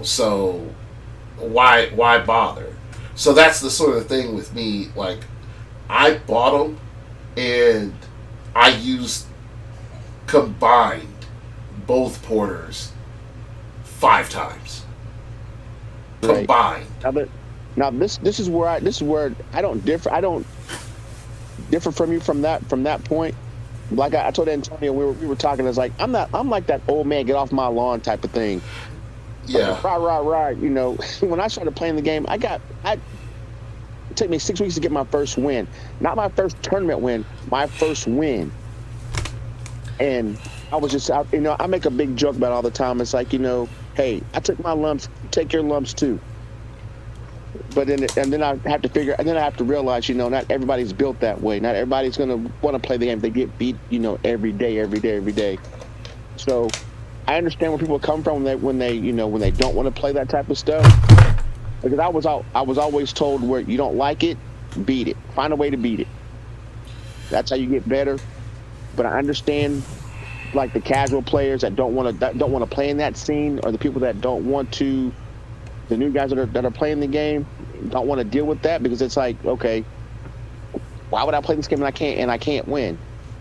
so why bother? So that's the sort of thing with me. Like, I bought them and I used combined both porters 5 times Right. combined. Now this is where I don't differ from you from that point. Like I told Antonio, we were talking. It's like I'm like that old man get off my lawn type of thing. Yeah, Right. You know, when I started playing the game, it took me 6 weeks to get my first win. Not my first tournament win, my first win. And I was just out, I make a big joke about it all the time. It's like, hey, I took my lumps, take your lumps too. But then I have to realize, not everybody's built that way. Not everybody's going to want to play the game. They get beat, every day. So I understand where people come from when they don't want to play that type of stuff. Because I was always told, where you don't like it, beat it. Find a way to beat it. That's how you get better. But I understand, like, the casual players that don't want to play in that scene, or the people that don't want to, the new guys that are playing the game don't want to deal with that, because it's like, okay, why would I play this game and I can't win?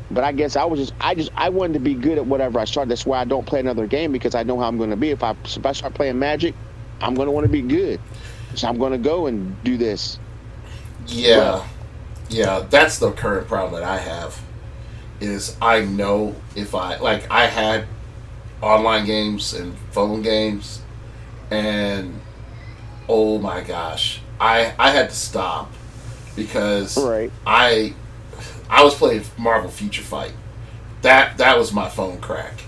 But I guess I wanted to be good at whatever I started. That's why I don't play another game, because I know how I'm going to be. If I start playing Magic, I'm going to want to be good. So I'm going to go and do this. Yeah, that's the current problem that I have. Is I know if I had online games and phone games, and oh my gosh, I had to stop because Right. I was playing Marvel Future Fight. That was my phone crack.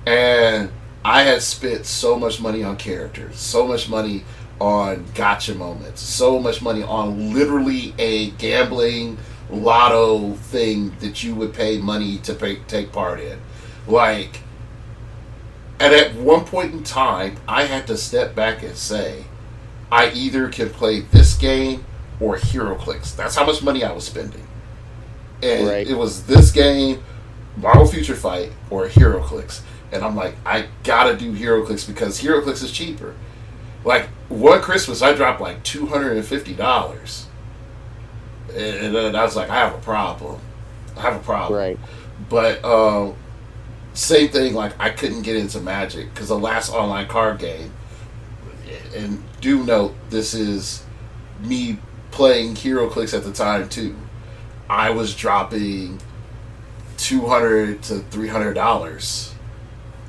And I had spent so much money on characters, so much money on gotcha moments, so much money on literally a gambling lotto thing that you would pay money to take part in. Like, and at one point in time, I had to step back and say, I either can play this game or heroclix. That's how much money I was spending. And Right. it was this game, Marvel Future Fight, or heroclix. And I'm like, I gotta do heroclix because heroclix is cheaper. Like, one Christmas, I dropped like $250. And then I was like, I have a problem. Right. But same thing, like, I couldn't get into Magic because the last online card game, and do note, this is me playing HeroClix at the time too. I was dropping $200 to $300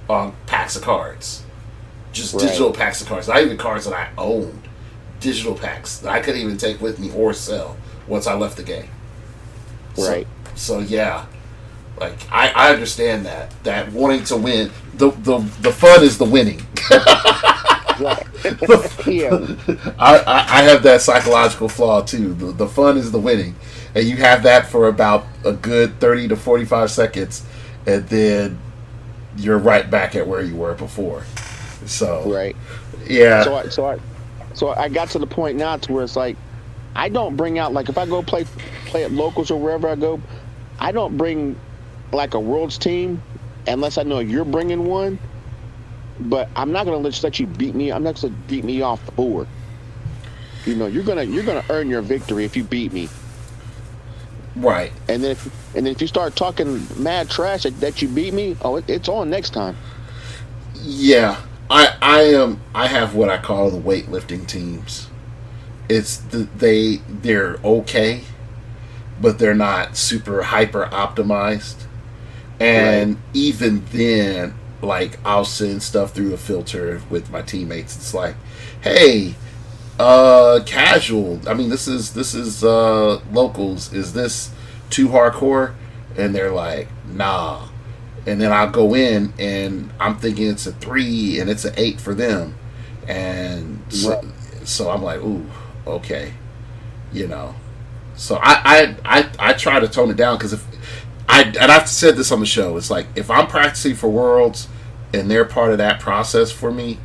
on packs of cards. Just Right. digital packs of cards. Not even cards that I owned. Digital packs that I couldn't even take with me or sell once I left the game. Right. So yeah, like I understand that wanting to win, the fun is the winning. Right. Yeah. I have that psychological flaw too. The fun is the winning, and you have that for about a good 30 to 45 seconds, and then you're right back at where you were before. So Right. yeah. So I got to the point now to where it's like, I don't bring out, like, if I go play at locals or wherever I go, I don't bring like a world's team unless I know you're bringing one. But I'm not gonna just let you beat me. I'm not gonna beat me off the board. You're gonna earn your victory if you beat me. Right. And then if you start talking mad trash that you beat me, it's on next time. Yeah. I have what I call the weightlifting teams. It's they're okay, but they're not super hyper optimized. And even then, like, I'll send stuff through the filter with my teammates. It's like, hey, casual. I mean, this is locals. Is this too hardcore? And they're like, nah. And then I'll go in and I'm thinking it's a 3 and it's an 8 for them. And so I'm like, ooh, okay. So I try to tone it down, because I've said this on the show, it's like, if I'm practicing for Worlds and they're part of that process for me,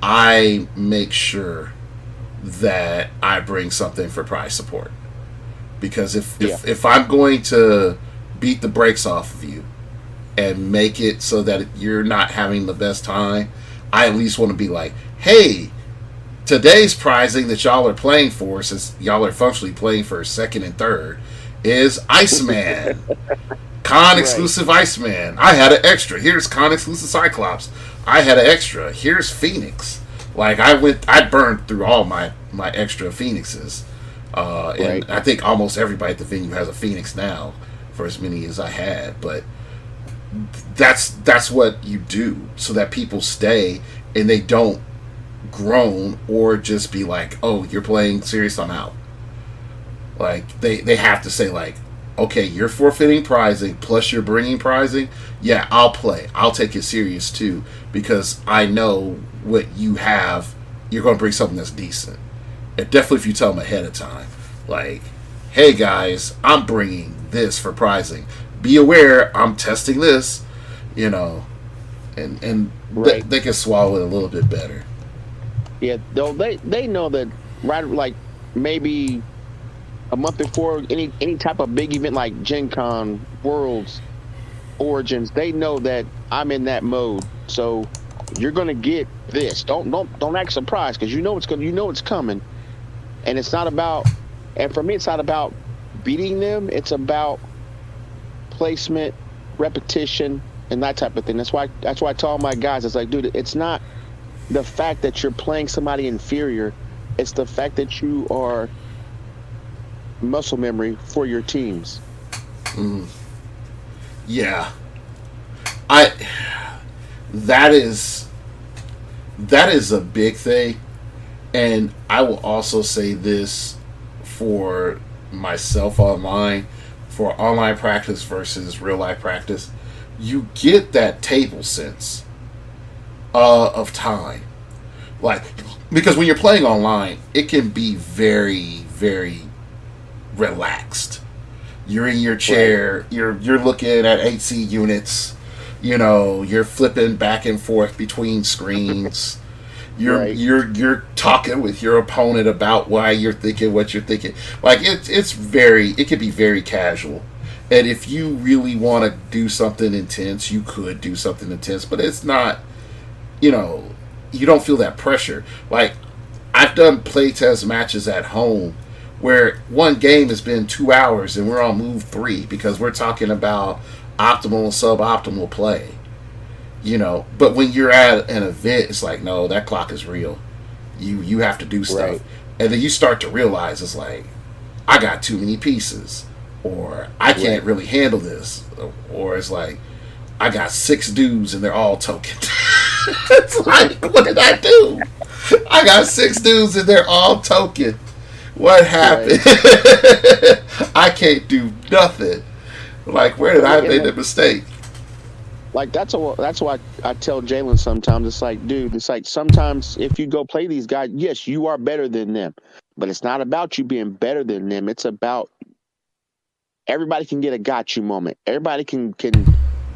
I make sure that I bring something for prize support. Because if I'm going to beat the brakes off of you and make it so that you're not having the best time, I at least want to be like, hey, today's prizing that y'all are playing for, since y'all are functionally playing for second and third, is Iceman. Con exclusive Iceman. I had an extra. Here's Con exclusive Cyclops. I had an extra. Here's Phoenix. Like I burned through all my extra Phoenixes. And I think almost everybody at the venue has a Phoenix now, for as many as I had. But that's what you do so that people stay and they don't groan or just be like, oh, you're playing serious, I'm out. Like they have to say, like, okay, you're forfeiting prizing plus you're bringing prizing. Yeah, I'll play. I'll take it serious too, because I know what you have. You're going to bring something that's decent. And definitely if you tell them ahead of time, like, hey guys, I'm bringing this for prizing. Be aware, I'm testing this, and they can swallow it a little bit better. Yeah, though they know that, right, like maybe a month before any type of big event like Gen Con, Worlds, Origins, they know that I'm in that mode. So you're gonna get this. Don't act surprised, because you know it's coming. And it's not about, and for me, it's not about beating them. It's about placement, repetition, and that type of thing. That's why I tell all my guys, it's like, dude, it's not the fact that you're playing somebody inferior. It's the fact that you are muscle memory for your teams. Yeah. That is a big thing. And I will also say this for myself online, for online practice versus real life practice. You get that table sense of time. Like, because when you're playing online, it can be very, very relaxed. You're in your chair, you're looking at AC units, you're flipping back and forth between screens. You're talking with your opponent about why you're thinking what you're thinking. Like, it can be very casual. And if you really want to do something intense, you could do something intense, but it's not, you don't feel that pressure. Like, I've done playtest matches at home where one game has been 2 hours and we're on move 3 because we're talking about optimal and suboptimal play. But when you're at an event, it's like, no, that clock is real. You have to do stuff. Right. And then you start to realize, it's like, I got too many pieces, or I can't really handle this, or it's like, I got 6 dudes and they're all token. It's like, what did I do? I got 6 dudes and they're all token. What happened? Right. I can't do nothing. Like, where did I make the mistake? Like, that's why I tell Jalen sometimes, it's like, dude, it's like, sometimes if you go play these guys, yes, you are better than them, but it's not about you being better than them. It's about everybody can get a got you moment. Everybody can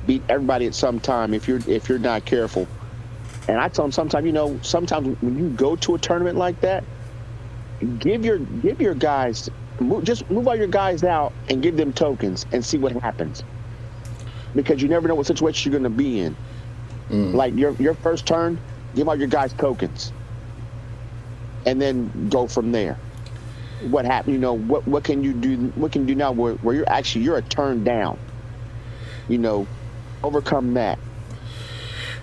beat everybody at some time if you're not careful. And I tell them sometimes when you go to a tournament like that, give your guys, just move all your guys out and give them tokens and see what happens. Because you never know what situation you're going to be in. Like, your first turn, give all your guys tokens, and then go from there. What happened? What can you do? What can you do now? Where you're a turn down. Overcome that.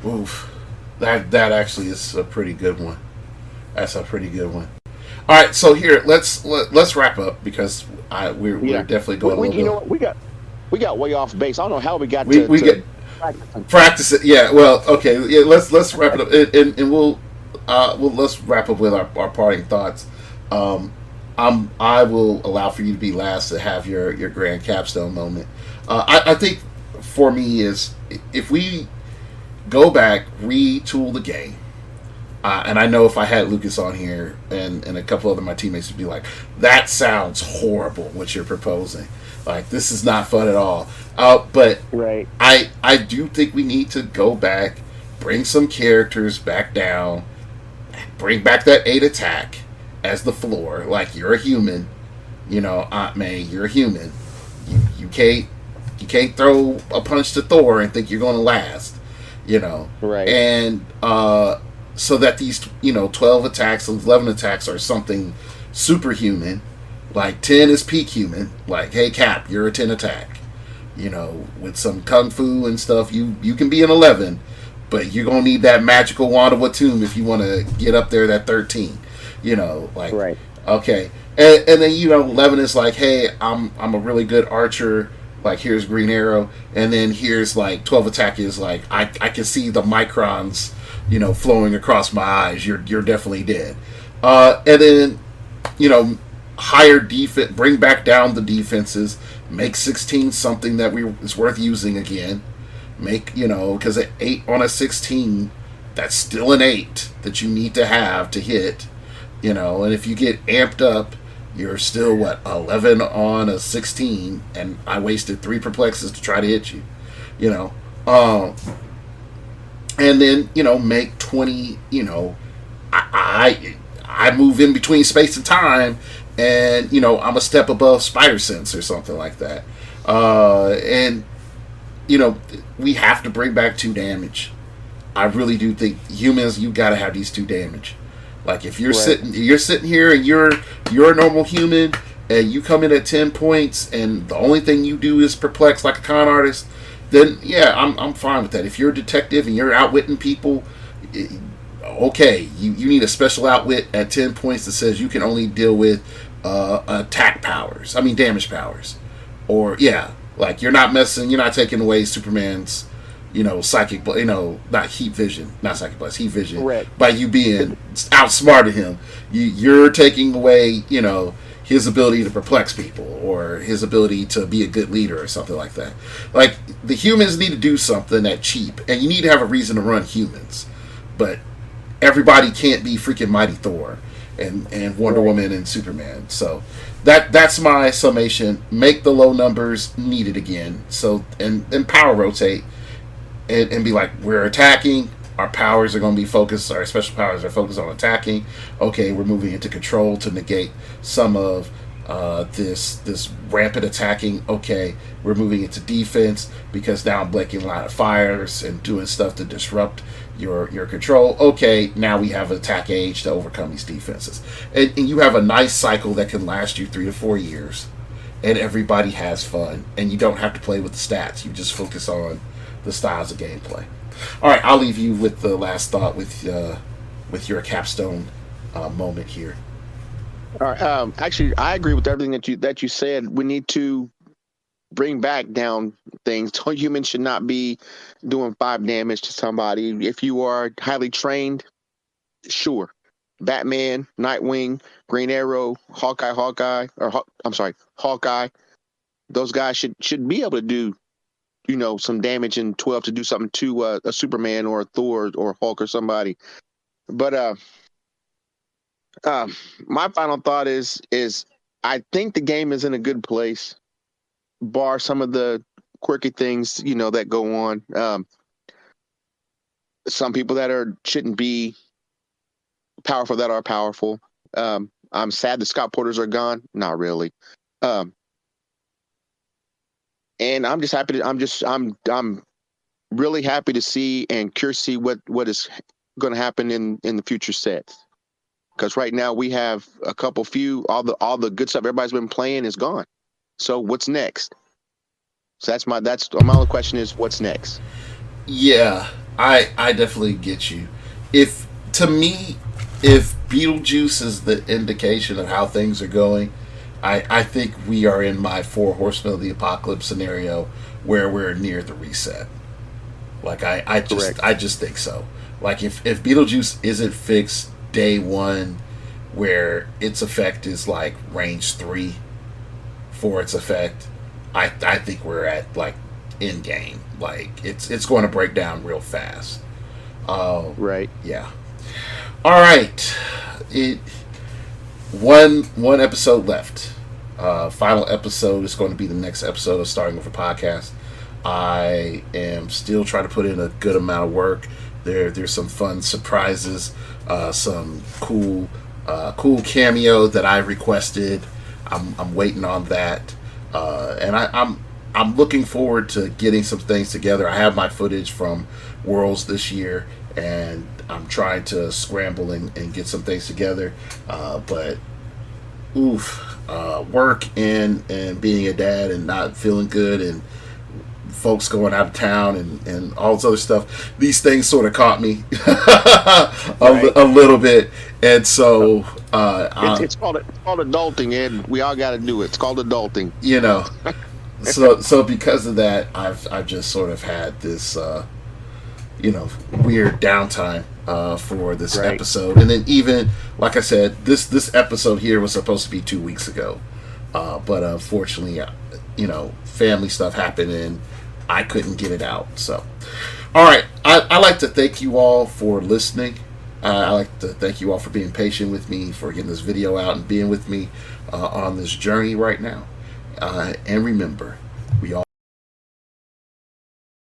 Oof, that actually is a pretty good one. That's a pretty good one. All right, so here let's wrap up, because we're definitely going. We got way off base. I don't know how we got to practice it. Yeah, well, okay. Yeah, let's wrap it up, and we'll let's wrap up with our parting thoughts. I will allow for you to be last to have your grand capstone moment. I think for me is, if we go back, retool the game. And I know if I had Lucas on here and a couple other my teammates would be like, that sounds horrible, what you're proposing. Like, this is not fun at all. But right. I do think we need to go back, bring some characters back down, bring back that 8 attack as the floor. Like, you're a human. Aunt May, you're a human. You can't throw a punch to Thor and think you're going to last. Right. And so that these 12 attacks, 11 attacks are something superhuman. Like 10 is peak human. Like, hey Cap, you're a 10 attack. With some kung fu and stuff, you can be an 11, but you're gonna need that magical wand of Watum if you want to get up there that 13. Right. Okay, and then 11 is like, hey, I'm a really good archer. Like, here's Green Arrow, and then here's like 12 attack is like, I can see the microns, flowing across my eyes. You're definitely dead. And then higher defense, bring back down the defenses, make 16 something that is worth using again. Make because an 8 on a 16, that's still an 8 that you need to have to hit. And if you get amped up, you're still 11 on a 16, and I wasted 3 perplexes to try to hit you. And then make 20. I move in between space and time, and I'm a step above spider sense or something like that. And we have to bring back 2 damage. I really do think humans, you got to have these 2 damage. Like, if you're sitting here and you're a normal human and you come in at 10 points and the only thing you do is perplex like a con artist, then yeah, I'm fine with that. If you're a detective and you're outwitting people, okay, you need a special outwit at 10 points that says you can only deal with attack powers. I mean damage powers. Or like you're not taking away Superman's psychic, not heat vision, not psychic blast, heat vision, Correct. By you being outsmarted him. You're taking away, his ability to perplex people or his ability to be a good leader or something like that. Like, the humans need to do something that's cheap, and you need to have a reason to run humans. But everybody can't be freaking Mighty Thor and Wonder Woman and Superman. So that's my summation. Make the low numbers needed again. So and power rotate. And be like, we're attacking, our powers are going to be focused, our special powers are focused on attacking. Okay, we're moving into control to negate some of this rampant attacking. Okay, we're moving into defense because now I'm blanking line of fires and doing stuff to disrupt your control. Okay, now we have attack age to overcome these defenses. And you have a nice cycle that can last you 3 to 4 years. And everybody has fun. And you don't have to play with the stats. You just focus on the styles of gameplay. All right, I'll leave you with the last thought with your capstone moment here. All right. Actually, I agree with everything that you said. We need to bring back down things. Humans should not be doing 5 damage to somebody. If you are highly trained, sure. Batman, Nightwing, Green Arrow, Hawkeye. Those guys should be able to do some damage in 12 to do something to a Superman or a Thor or Hulk or somebody. But my final thought is I think the game is in a good place, bar some of the quirky things that go on. Some people that shouldn't be powerful that are powerful. I'm sad the Scott Porters are gone. Not really. And I'm just happy. I'm really happy to see and curious to see what is going to happen in the future sets. Because right now we have all the good stuff everybody's been playing is gone. So what's next? So that's my only question is what's next. Yeah, I definitely get you. If Beetlejuice is the indication of how things are going, I think we are in my 4 Horsemen of the Apocalypse scenario where we're near the reset. Like I just think so. Like if Beetlejuice isn't fixed day 1, where its effect is like range 3 for its effect, I think we're at like end game. Like it's going to break down real fast. Right. Yeah. All right. One episode left. Final episode is going to be the next episode of Starting Over Podcast. I am still trying to put in a good amount of work. There's some fun surprises, some cool cameo that I requested. I'm waiting on that, and I'm looking forward to getting some things together. I have my footage from Worlds this year, and I'm trying to scramble and get some things together, but work and being a dad and not feeling good and folks going out of town and all this other stuff, these things sort of caught me a little bit, and so it's called adulting, and we all got to do it. It's called adulting. So because of that, I've just sort of had this weird downtime for this episode, and then even like I said, this episode here was supposed to be 2 weeks ago, but unfortunately, family stuff happened and I couldn't get it out. So, all right, I like to thank you all for listening. I like to thank you all for being patient with me, for getting this video out and being with me on this journey right now. And remember,